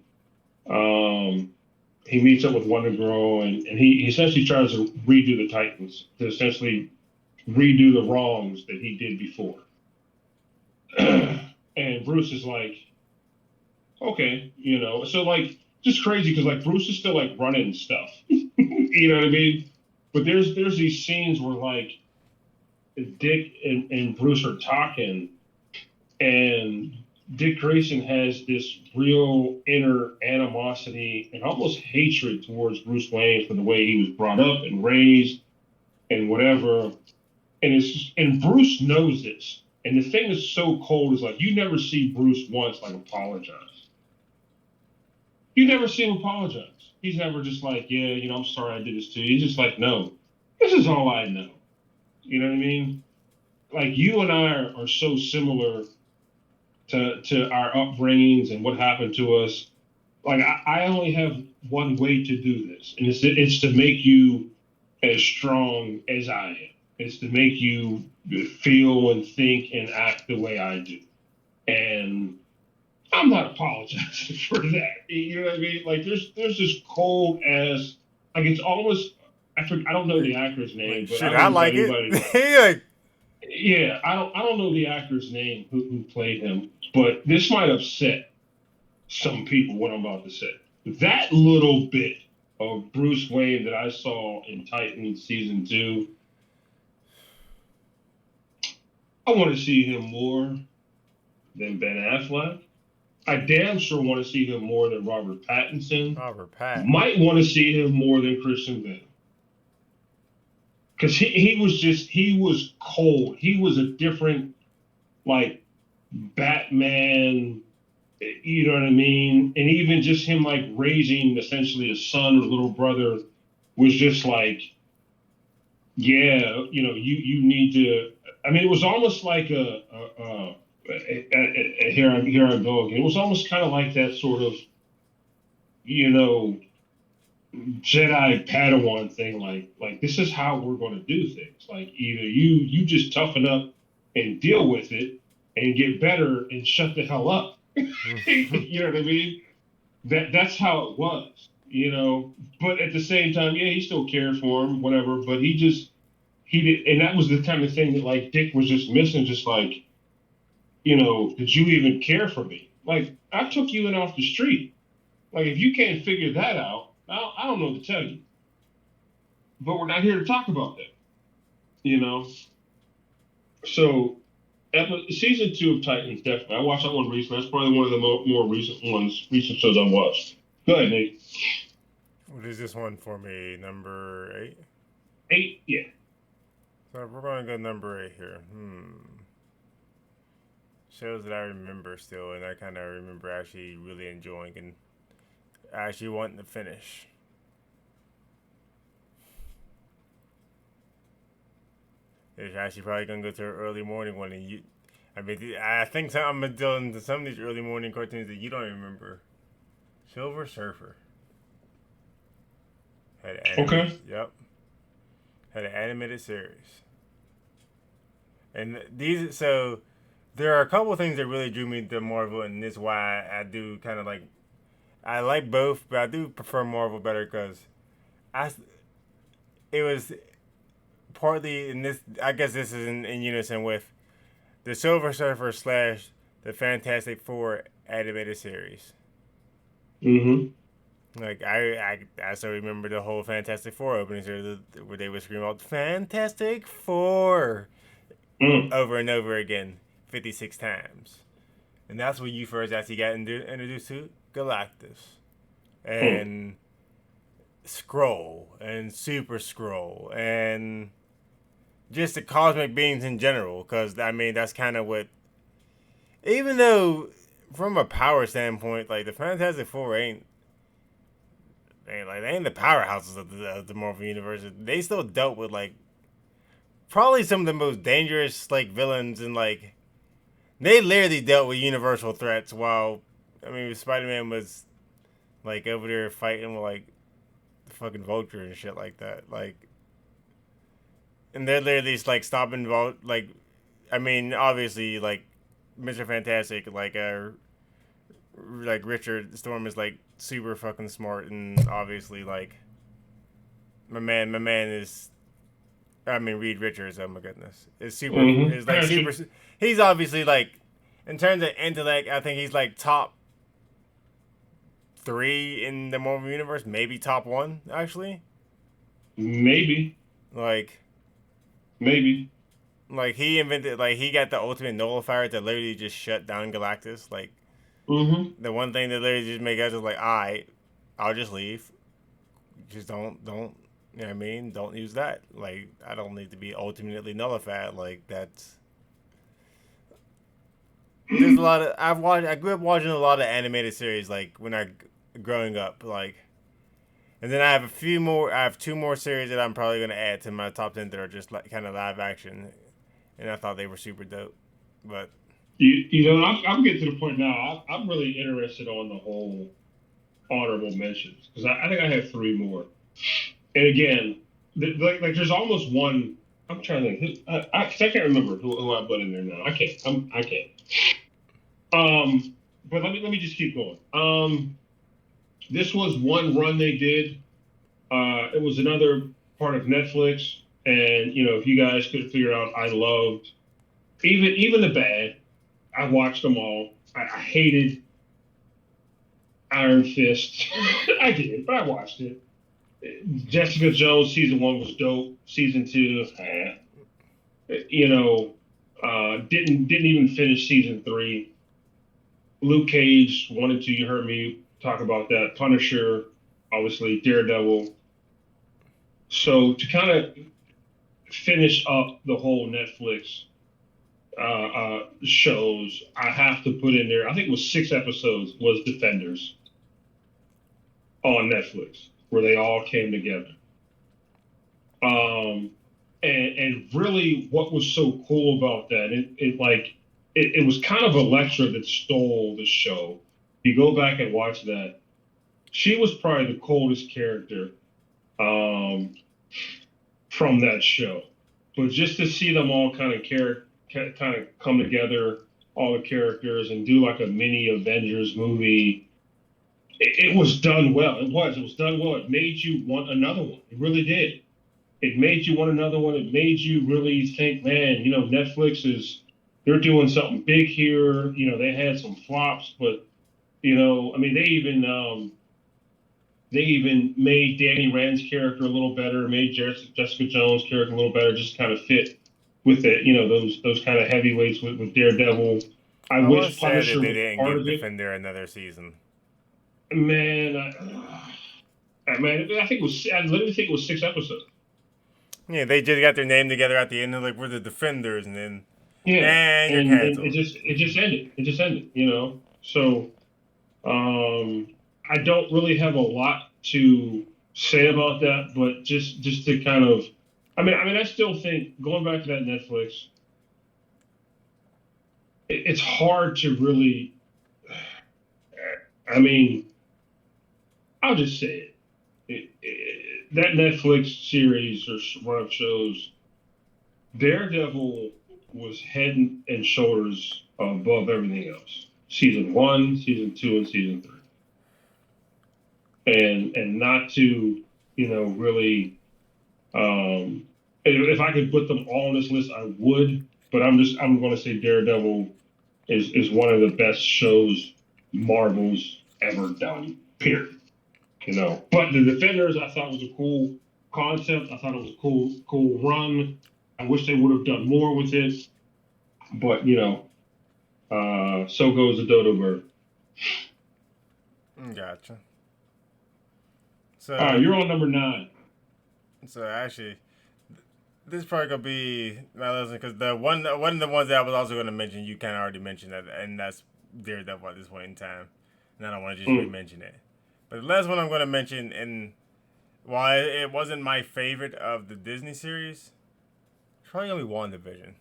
He meets up with Wonder Girl, and he essentially tries to redo the Titans, to essentially redo the wrongs that he did before. And Bruce is like, okay, you know, so like, just crazy because like Bruce is still like running stuff, you know what I mean? But there's these scenes where like Dick and Bruce are talking, and Dick Grayson has this real inner animosity and almost hatred towards Bruce Wayne for the way he was brought up and raised and whatever. And Bruce knows this. And the thing that's so cold is like you never see Bruce once like apologize. You never see him apologize. He's never just like, yeah, you know, I'm sorry I did this to you. He's just like, no, this is all I know. You know what I mean? Like you and I are so similar to our upbringings and what happened to us. Like I only have one way to do this, and it's to make you as strong as I am. It's to make you feel and think and act the way I do. And I'm not apologizing for that. You know what I mean? Like there's this cold ass, like it's almost, I don't know the actor's name, but shit, I like it. Yeah, I don't know the actor's name who played him, but this might upset some people what I'm about to say. That little bit of Bruce Wayne that I saw in Titans season 2, I want to see him more than Ben Affleck. I damn sure want to see him more than Robert Pattinson. Might want to see him more than Christian Bale. Because he was cold. He was a different, like, Batman, you know what I mean? And even just him, like, raising essentially a son or little brother was just like, yeah, you know, you need to, I mean, it was almost like here I go again. It was almost kind of like that sort of, you know, Jedi Padawan thing, like this is how we're going to do things. Like either you just toughen up and deal with it and get better and shut the hell up. You know what I mean? That's how it was, you know. But at the same time, yeah, he still cared for him, whatever. But he did, and that was the kind of thing that like Dick was just missing. Just like, you know, did you even care for me? Like I took you in off the street. Like, if you can't figure that out, I don't know what to tell you. But we're not here to talk about that, you know? So, season 2 of Titans, definitely. I watched that one recently. That's probably one of the more recent shows I watched. Go ahead, Nate. What is this one for me? Number 8? 8, yeah. So we're going to go number 8 here. Shows that I remember still, and I kind of remember actually really enjoying and actually wanting to finish. It's actually probably gonna go to an early morning one, and I mean, I think I'm doing some of these early morning cartoons that you don't remember. Silver Surfer had an animated, Okay. yep, had an animated series, and these so there are a couple of things that really drew me to Marvel, and this is why I do kind of like I like both, but I do prefer Marvel better because I it was partly in this. I guess this is in unison with the Silver Surfer slash the Fantastic Four animated series. Mm-hmm. Like I still remember the whole Fantastic Four opening series where they would scream out "Fantastic Four" Mm. over and over again, 56 times, and that's when you first actually got introduced to Galactus Mm. and Skrull and Super Skrull and just the cosmic beings in general. Because I mean that's kind of what, even though from a power standpoint, like the Fantastic Four they ain't the powerhouses of the Marvel universe. They still dealt with like probably some of the most dangerous like villains and like they literally dealt with universal threats. While I mean Spider Man was like over there fighting with like the fucking Vulture and shit like that. Like and they're literally just, like stopping like I mean obviously like Mr. Fantastic like Richard Storm is like super fucking smart and obviously like my man is I mean Reed Richards, oh my goodness, Mm-hmm. is I like got super. you. He's obviously like in terms of intellect, I think he's like top 3 in the Marvel universe, maybe top 1 actually. Maybe. Like Maybe. he invented he got the ultimate nullifier to literally just shut down Galactus. Like Mm-hmm. the one thing that literally just make us just like, alright, I'll just leave. Just don't you know what I mean? Don't use that. Like I don't need to be ultimately nullified. Like that's there's a lot of I grew up watching a lot of animated series like when I growing up like and then I have 2 more series that I'm probably going to add to my top 10 that are just like kind of live action and I thought they were super dope. But I'm getting to the point now. I'm really interested on the whole honorable mentions because I think I have 3 more. And again, like there's almost one. I'm trying to think. I can't remember who I put in there now. I can't. But let me just keep going. This was one run they did. It was another part of Netflix, and if you guys could figure out, I loved even the bad. I watched them all. I hated Iron Fist. I did, but I watched it. Jessica Jones season 1 was dope. Season 2, didn't even finish season 3. Luke Cage 1 and 2. You heard me talk about that. Punisher, obviously Daredevil. So to kind of finish up the whole Netflix shows, I have to put in there. I think it was 6 episodes. Was Defenders on Netflix where they all came together. Um, and really, what was so cool about that? It was kind of Elektra that stole the show. If you go back and watch that, she was probably the coldest character um, from that show. But just to see them all kind of come together, all the characters, and do like a mini Avengers movie, it was done well. It was done well. It made you want another one. It really did. It made you want another one. It made you really think, man, Netflix they're doing something big here. They had some flops, but I mean, they even They even made Danny Rand's character a little better, made Jessica Jones' character a little better, just kind of fit with it. You know, those kind of heavyweights with Daredevil. I I was wish sad that Punisher they was didn't part give of it. Defender another season. Man, I think it was. I literally think it was 6 episodes. Yeah, they just got their name together at the end. They're like, we're the Defenders, and then, Yeah, and you're and canceled. it just ended. It just ended. You know, so I don't really have a lot to say about that, but just to kind of, I still think going back to that Netflix, it's hard to really. I mean, I'll just say it. That Netflix series or run of shows, Daredevil was head and shoulders above everything else. Season 1, season 2, and season 3, and not to really if I could put them all on this list, I would. But I'm going to say Daredevil is one of the best shows Marvel's ever done. Period. You know, but the Defenders I thought was a cool concept. I thought it was a cool run. I wish they would have done more with it, but so goes the dodo bird. Gotcha. All right, So, you're on number 9. so actually, this is probably gonna be my last one because the one of the ones that I was also gonna mention, you kind of already mentioned that, and that's Daredevil at this point in time, and I don't want to just Mm. re-mention it. But the last one I'm gonna mention, and why it wasn't my favorite of the Disney series, it's probably gonna be WandaVision.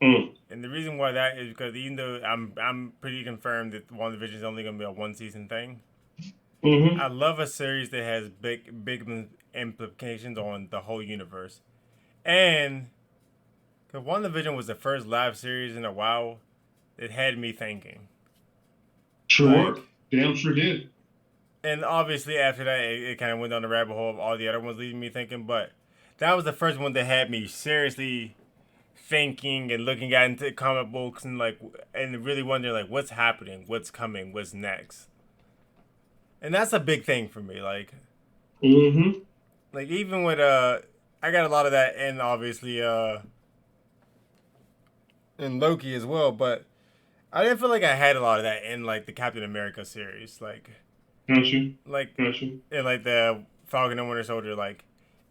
Mm. And the reason why that is because even though I'm pretty confirmed that WandaVision is only gonna be a one season thing, Mm-hmm. I love a series that has big implications on the whole universe. And because WandaVision was the first live series in a while, it had me thinking. Sure, Like, damn sure did. and obviously after that, it kind of went down the rabbit hole of all the other ones leaving me thinking. But that was the first one that had me seriously thinking and looking at into comic books and really wondering like what's happening, what's coming, what's next. And that's a big thing for me. Mm-hmm. Like even with I got a lot of that in obviously in Loki as well, but I didn't feel like I had a lot of that in like the Captain America series, Got you. like Got you. in like the Falcon and Winter Soldier. Like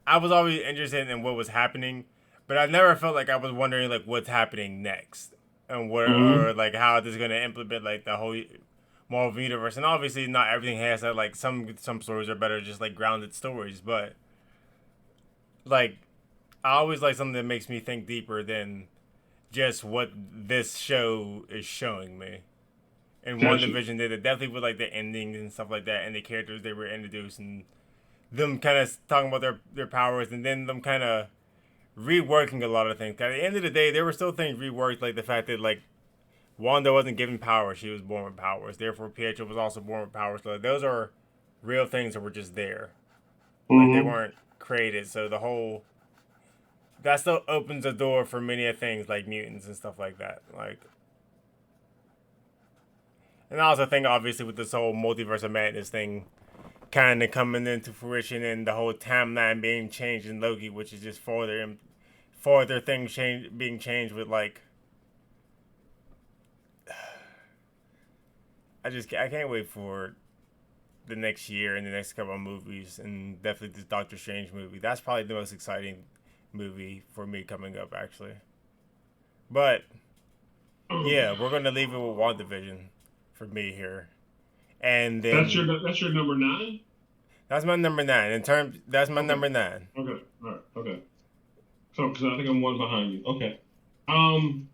I was always interested in what was happening, but I never felt like I was wondering like what's happening next and what Mm-hmm. or like how this is gonna implement like the whole Marvel universe. And obviously, not everything has that. Like some stories are better just like grounded stories, but like I always like something that makes me think deeper than just what this show is showing me. And Got you. WandaVision did it definitely with like the endings and stuff like that and the characters they were introduced and them kind of talking about their powers and then them kind of reworking a lot of things. At the end of the day, there were still things reworked, like the fact that like Wanda wasn't given powers; she was born with powers. Therefore, Pietro was also born with powers. So those are real things that were just there. Like they Mm-hmm. weren't created. So the whole that still opens the door for many of things like mutants and stuff like that. And I also think obviously with this whole multiverse of madness thing kind of coming into fruition and the whole timeline being changed in Loki, which is just further things being changed with like I can't wait for the next year and the next couple of movies and definitely this Doctor Strange movie. That's probably the most exciting movie for me coming up actually. But yeah, we're gonna leave it with WandaVision for me here. And then That's your number 9. that's my number nine. That's my Okay. number nine. Okay. All right. Okay. So, because I think I'm one behind you. Okay. Um,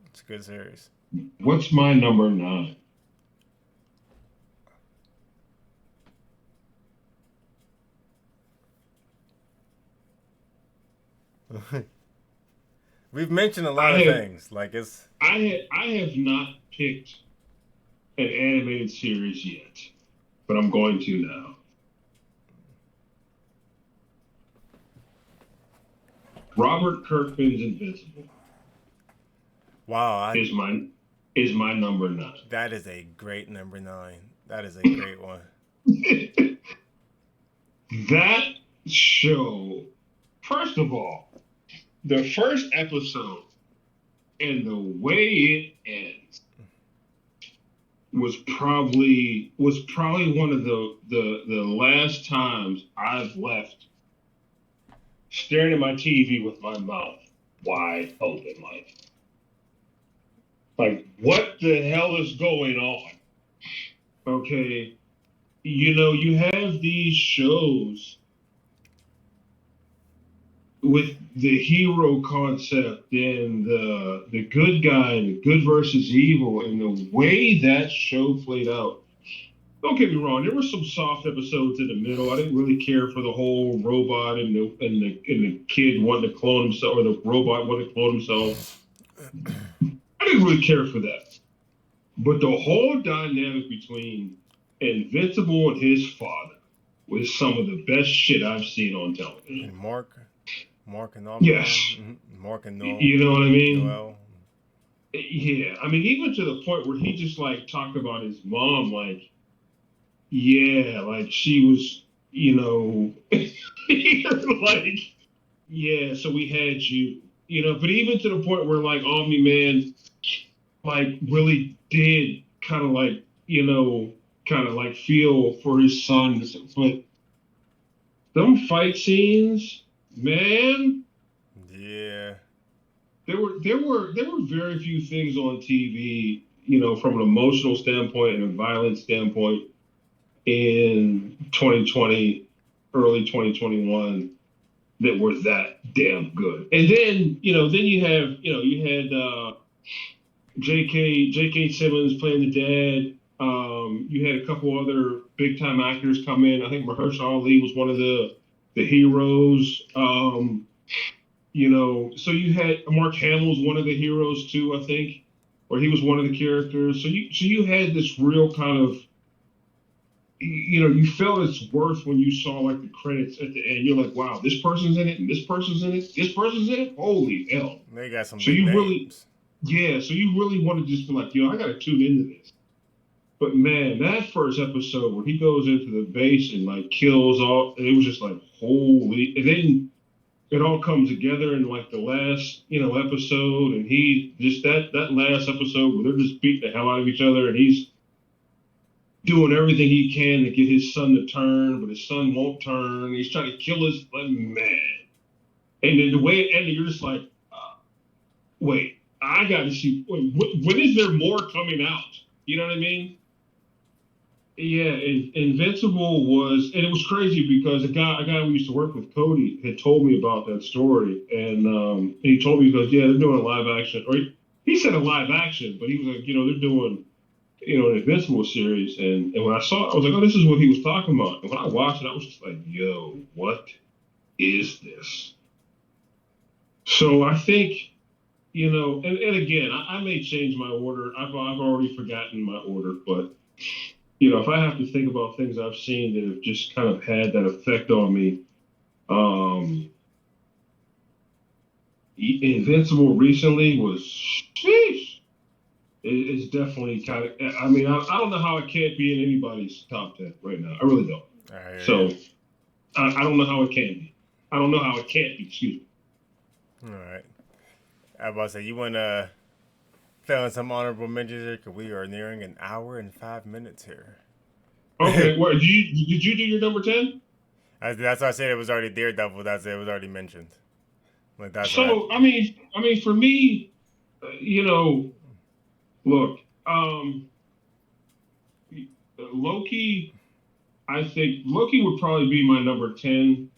It's a good series. what's my number 9? We've mentioned a I lot of have things. Like it's I have not picked an animated series yet, but I'm going to now. Robert Kirkman's Invincible wow. is mine. is my number 9. That is a great number 9. That is a great one. That show, first of all, the first episode and the way it ends was probably one of the last times I've left staring at my TV with my mouth wide open, like what the hell is going on? Okay, you have these shows with the hero concept and the good guy and the good versus evil, and the way that show played out. Don't get me wrong, there were some soft episodes in the middle. I didn't really care for the whole robot and the kid wanting to clone himself, or the robot wanting to clone himself. I didn't really care for that. But the whole dynamic between Invincible and his father was some of the best shit I've seen on television. And Mark and all. Yes. Mark and Noel. You know what I mean? Noel. Yeah. I mean, even to the point where he just like talked about his mom, like, yeah, like she was, like, yeah, so we had you, but even to the point where like Omni-Man, like, really did kind of like, feel for his son. But them fight scenes, man. Yeah. There were very few things on TV, from an emotional standpoint and a violent standpoint in 2020, early 2021 that were that damn good. And then, you had J.K. Simmons playing the dad. You had a couple other big time actors come in. I think Mahershala Ali was one of the heroes. So you had Mark Hamill was one of the heroes too, I think, or he was one of the characters. So you had this real kind of, you felt its worth when you saw like the credits at the end. You're like, wow, this person's in it, and this person's in it, this person's in it. Holy hell! They got some. So big you names. so you really want to just be like, I got to tune into this. But man, that first episode where he goes into the base and like kills all, it was just like, holy. And then it all comes together in like the last, episode, and he just that last episode where they're just beating the hell out of each other, and he's doing everything he can to get his son to turn, but his son won't turn. He's trying to kill his man. And then the way it ended, you're just like, wait, I got to see. Wait, when is there more coming out? You know what I mean? Yeah, Invincible was, and it was crazy because a guy we used to work with, Cody, had told me about that story, and he told me, he goes, yeah, they're doing a live action, or he said a live action, but he was like, they're doing, an Invincible series, and when I saw it, I was like, oh, this is what he was talking about. And when I watched it, I was just like, yo, what is this? So I think, and again, I may change my order. I've already forgotten my order, but if I have to think about things I've seen that have just kind of had that effect on me, Invincible recently was, sheesh. It's definitely kind of, I mean, I don't know how it can't be in anybody's top 10 right now. I really don't. So I don't know how it can be. I don't know how it can't be, excuse me. All right. I was about to say, you want to fill in some honorable mentions here, because we are nearing an hour and 5 minutes here. Okay, did you do your number 10? That's why I said it was already Daredevil. That's it. It was already mentioned. Like that's so I mean, for me, look, Loki. I think Loki would probably be my number 10.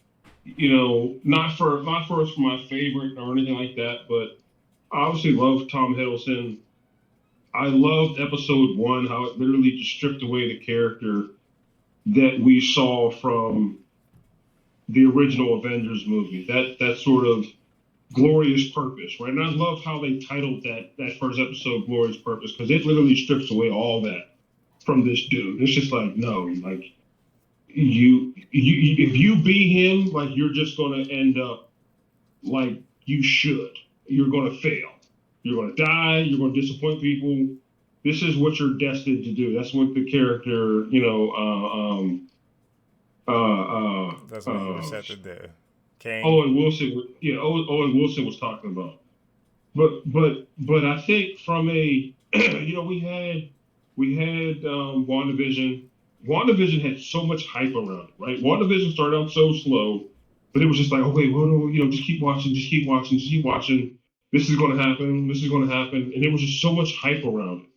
Not for my favorite or anything like that, but I obviously love Tom Hiddleston. I loved episode 1, how it literally just stripped away the character that we saw from the original Avengers movie. That sort of glorious purpose, right? And I love how they titled that first episode "Glorious Purpose," because it literally strips away all that from this dude. It's just like, no, like you if you be him, like you're just gonna end up like you should. You're gonna fail. You're gonna die. You're gonna disappoint people. this is what you're destined to do. That's what the character, That's what he was set to do. Kang. Owen Wilson, yeah, Owen Wilson was talking about. But I think from a, we had WandaVision. WandaVision had so much hype around it, right? WandaVision started out so slow, but it was just like, okay, well, no, just keep watching, just keep watching, just keep watching. This is going to happen. This is going to happen, and there was just so much hype around it.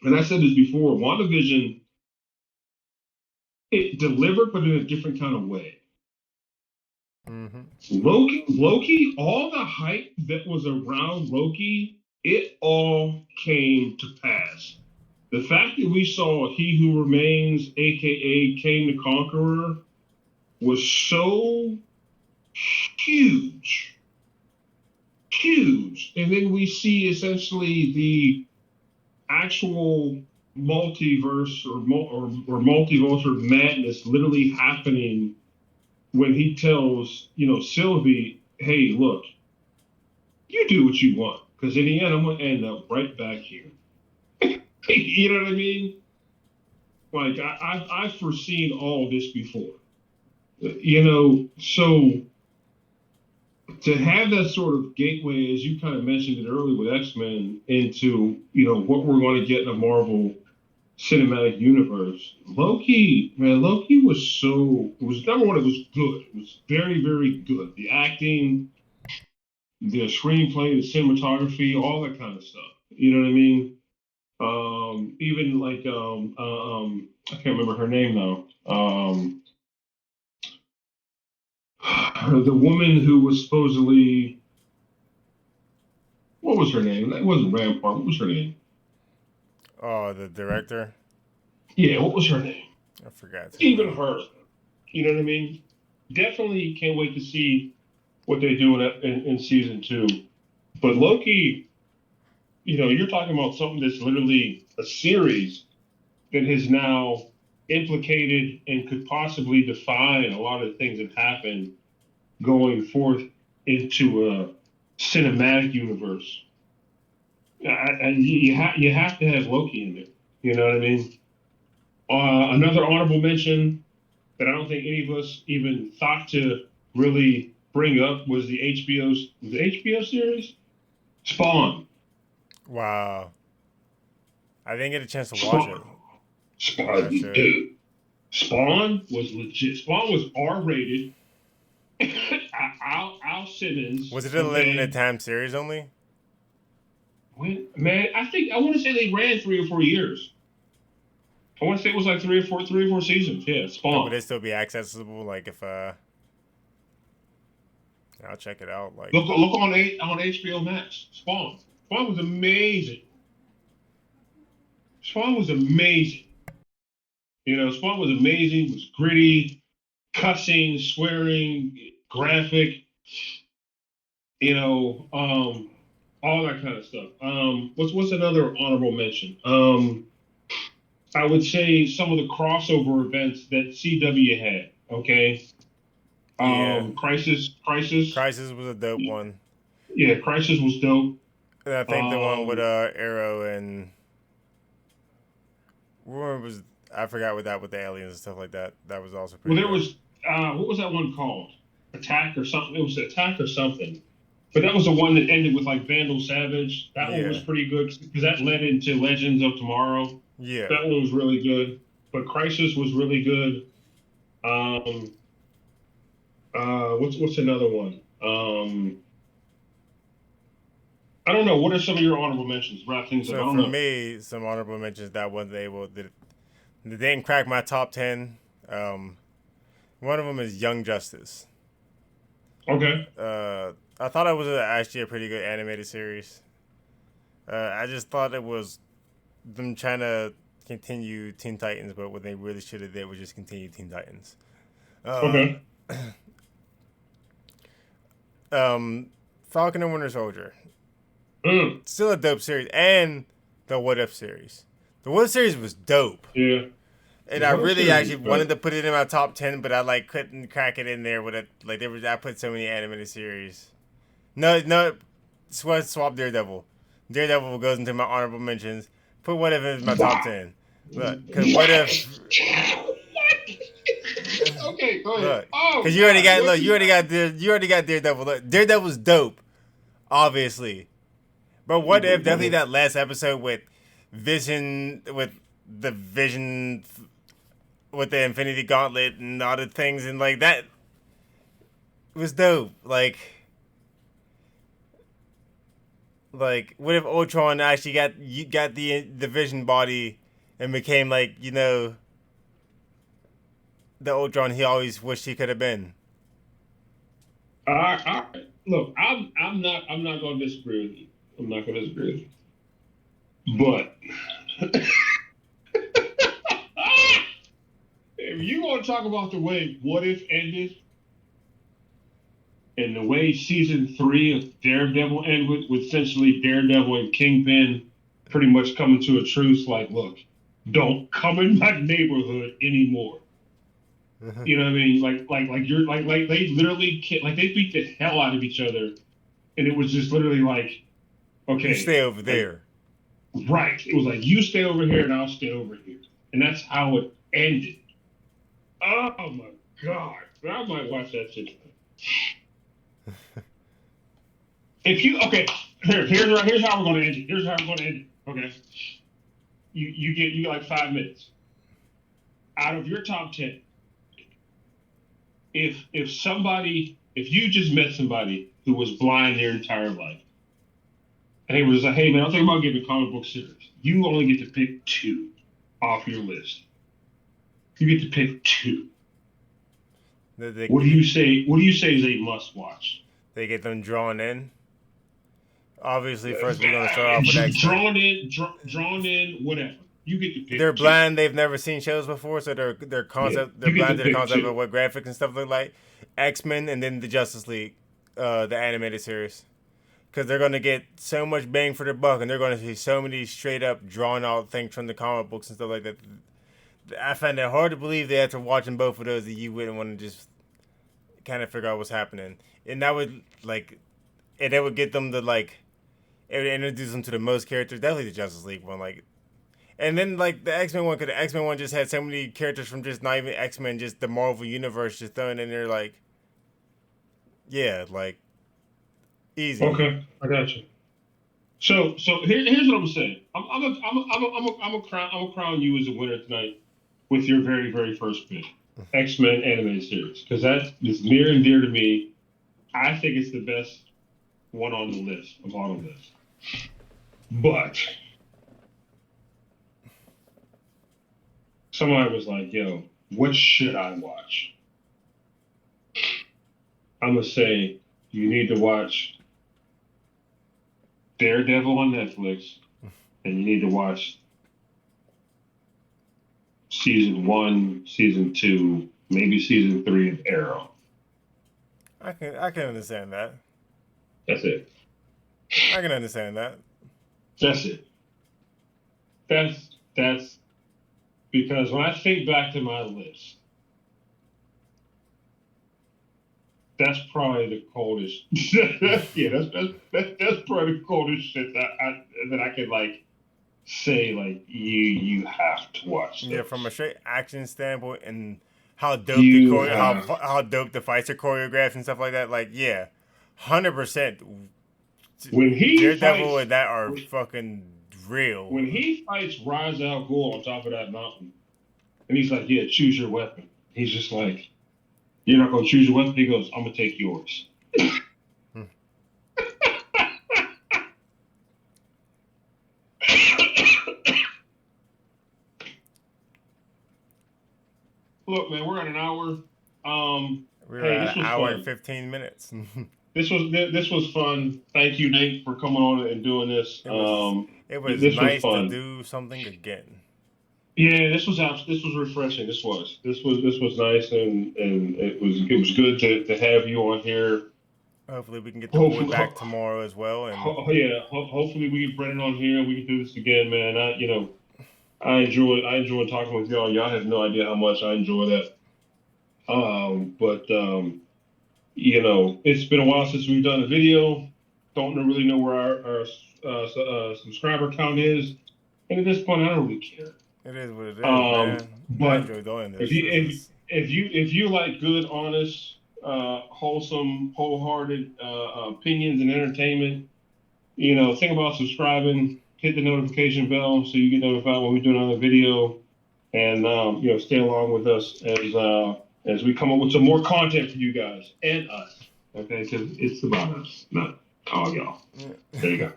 And I said this before, WandaVision, it delivered, but in a different kind of way. Mm-hmm. Loki, all the hype that was around Loki, it all came to pass. The fact that we saw He Who Remains, aka Kang the Conqueror, was so huge. Huge. And then we see essentially the actual multiverse or multiverse madness literally happening when he tells, Sylvie, hey, look, you do what you want, because in the end, I'm going to end up right back here. You know what I mean? Like, I've foreseen all this before. So to have that sort of gateway, as you kind of mentioned it earlier with X-Men, into, what we're going to get in a Marvel cinematic universe. Loki was number one, it was good. It was very, very good. The acting, the screenplay, the cinematography, all that kind of stuff. You know what I mean? Even like I can't remember her name now. The woman who was supposedly, what was her name? That wasn't Rampart. What was her name? Oh, the director? Yeah, what was her name? I forgot. Even her. You know what I mean? Definitely can't wait to see what they do in season 2. But Loki, you're talking about something that's literally a series that has now implicated and could possibly define a lot of the things that happen going forth into a cinematic universe. And you have to have Loki in there. You know what I mean? Another honorable mention that I don't think any of us even thought to really bring up was the HBO series Spawn. Wow. I didn't get a chance to watch it. Spawn was legit. Spawn was R-rated. Al Simmons. Was it a limited time series only? Man, I want to say they ran 3 or 4 years. I want to say it was like 3 or 4 seasons. Yeah, Spawn. So would it still be accessible? Like if I'll check it out. Like look on HBO Max. Spawn was amazing. Spawn was amazing. Spawn was amazing. Was gritty, cussing, swearing, graphic. All that kind of stuff. What's another honorable mention? I would say some of the crossover events that CW had. Okay. Yeah. Crisis. Crisis was a dope one. Yeah, Crisis was dope. And I think the one with Arrow and I forgot with the aliens and stuff like that. That was also pretty. Well, there was what was that one called? Attack or something. It was Attack or something. But that was the one that ended with like Vandal Savage. That one was pretty good because that led into Legends of Tomorrow. Yeah. That one was really good. But Crisis was really good. What's another one? I don't know. What are some of your honorable mentions? Wrap things up. So for me, some honorable mentions that wasn't able that didn't crack my top 10. One of them is Young Justice. Okay. I thought it was actually a pretty good animated series. I just thought it was them trying to continue Teen Titans, but what they really should have did was just continue Teen Titans. Okay. Falcon and Winter Soldier. Still a dope series. And the What If series. The What If series was dope. Yeah. And I really actually wanted to put it in my top 10, but I couldn't crack it in there with it. Like I put so many animated series. No, swap Daredevil. Daredevil goes into my honorable mentions. Put What If in my top 10. Look, because What If. Okay, go ahead. Look, Oh, because you already got. what Look, you- you already got Daredevil. Look, Daredevil's dope, obviously. But What If definitely that last episode with Vision, with the Vision, with the Infinity Gauntlet and all the things, and like that was dope. Like what if Ultron actually got the Vision body and became like, you know, the Ultron he always wished he could have been. Look, I'm not going to disagree with you. I'm not going to disagree with you. But if you want to talk about the way What If ended and the way season 3 of Daredevil ended with essentially Daredevil and Kingpin pretty much coming to a truce, like, look, don't come in my neighborhood anymore. You know what I mean? Like you're like they literally like they beat the hell out of each other, and it was just literally like, okay, You stay over there. Right. It was like you stay over here and I'll stay over here, and that's how it ended. Oh my god! I might watch that shit. If you here's how we're gonna end it. Here's how we're gonna end it. Okay. You get like 5 minutes. Out of your top 10, if you just met somebody who was blind their entire life, and they was like, hey man, I'm thinking about getting a comic book series. You only get to pick 2 off your list. You get to pick 2. What do you say? What do you say is a must watch? They get them drawn in. Obviously, first we're gonna start off with X-Men. Drawn in, whatever. You get to pick. They're 2. blind. They've never seen shows before, so they're concept. Yeah, they're blind to the concept 2. of what graphics and stuff look like. X-Men and then the Justice League, the animated series, because they're gonna get so much bang for their buck, and they're gonna see so many straight up drawn out things from the comic books and stuff like that. I find it hard to believe that after watching both of those that you wouldn't want to just kind of figure out what's happening, and that would and it would get them to it would introduce them to the most characters, definitely the Justice League one, and then the X-Men one, because the X-Men one just had so many characters from just not even X-Men, just the Marvel universe just thrown in there, easy. Okay, I got you. So here's what I'm saying. I'm a crown you as a winner tonight with your very, very first pick, X-Men animated series, because that is near and dear to me. I think it's the best one on the list of all of this. But somebody was like, yo, what should I watch? I'm going to say you need to watch Daredevil on Netflix, and you need to watch season 1, season 2, maybe season 3 of Arrow. I can understand that. That's it. I can understand that. That's it. That's because when I think back to my list, that's probably the coldest. Yeah, that's probably the coldest shit that I could say you have to watch. Yeah, from a straight action standpoint and how dope how dope the fights are choreographed and stuff like that. 100%. When he Daredevil fights, and that are fucking real. When he fights Ra's al Ghul on top of that mountain, and he's like, "Yeah, choose your weapon." He's just like, "You're not gonna choose your weapon." He goes, "I'm gonna take yours." Look, man, we're at an hour. We're at an hour and 15 minutes. This was fun. Thank you, Nate, for coming on and doing this. It was nice to do something again. Yeah, this was refreshing. This was nice, and it was good to have you on here. Hopefully, we can get the boy back tomorrow as well. And hopefully we get Brennan on here and we can do this again, man. I enjoy talking with y'all. Y'all have no idea how much I enjoy that. It's been a while since we've done a video. Don't really know where our subscriber count is. And at this point, I don't really care. It is what it is, man. I But enjoy doing if this. you This if is if you like good, honest, wholesome, wholehearted opinions and entertainment, think about subscribing, hit the notification bell so you get notified when we do another video, and stay along with us as we come up with some more content for you guys and us. Okay, because it's about us, not all y'all. There you go.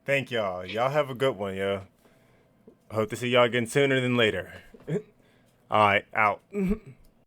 Thank y'all. Y'all have a good one, yo. Hope to see y'all again sooner than later. All right, out.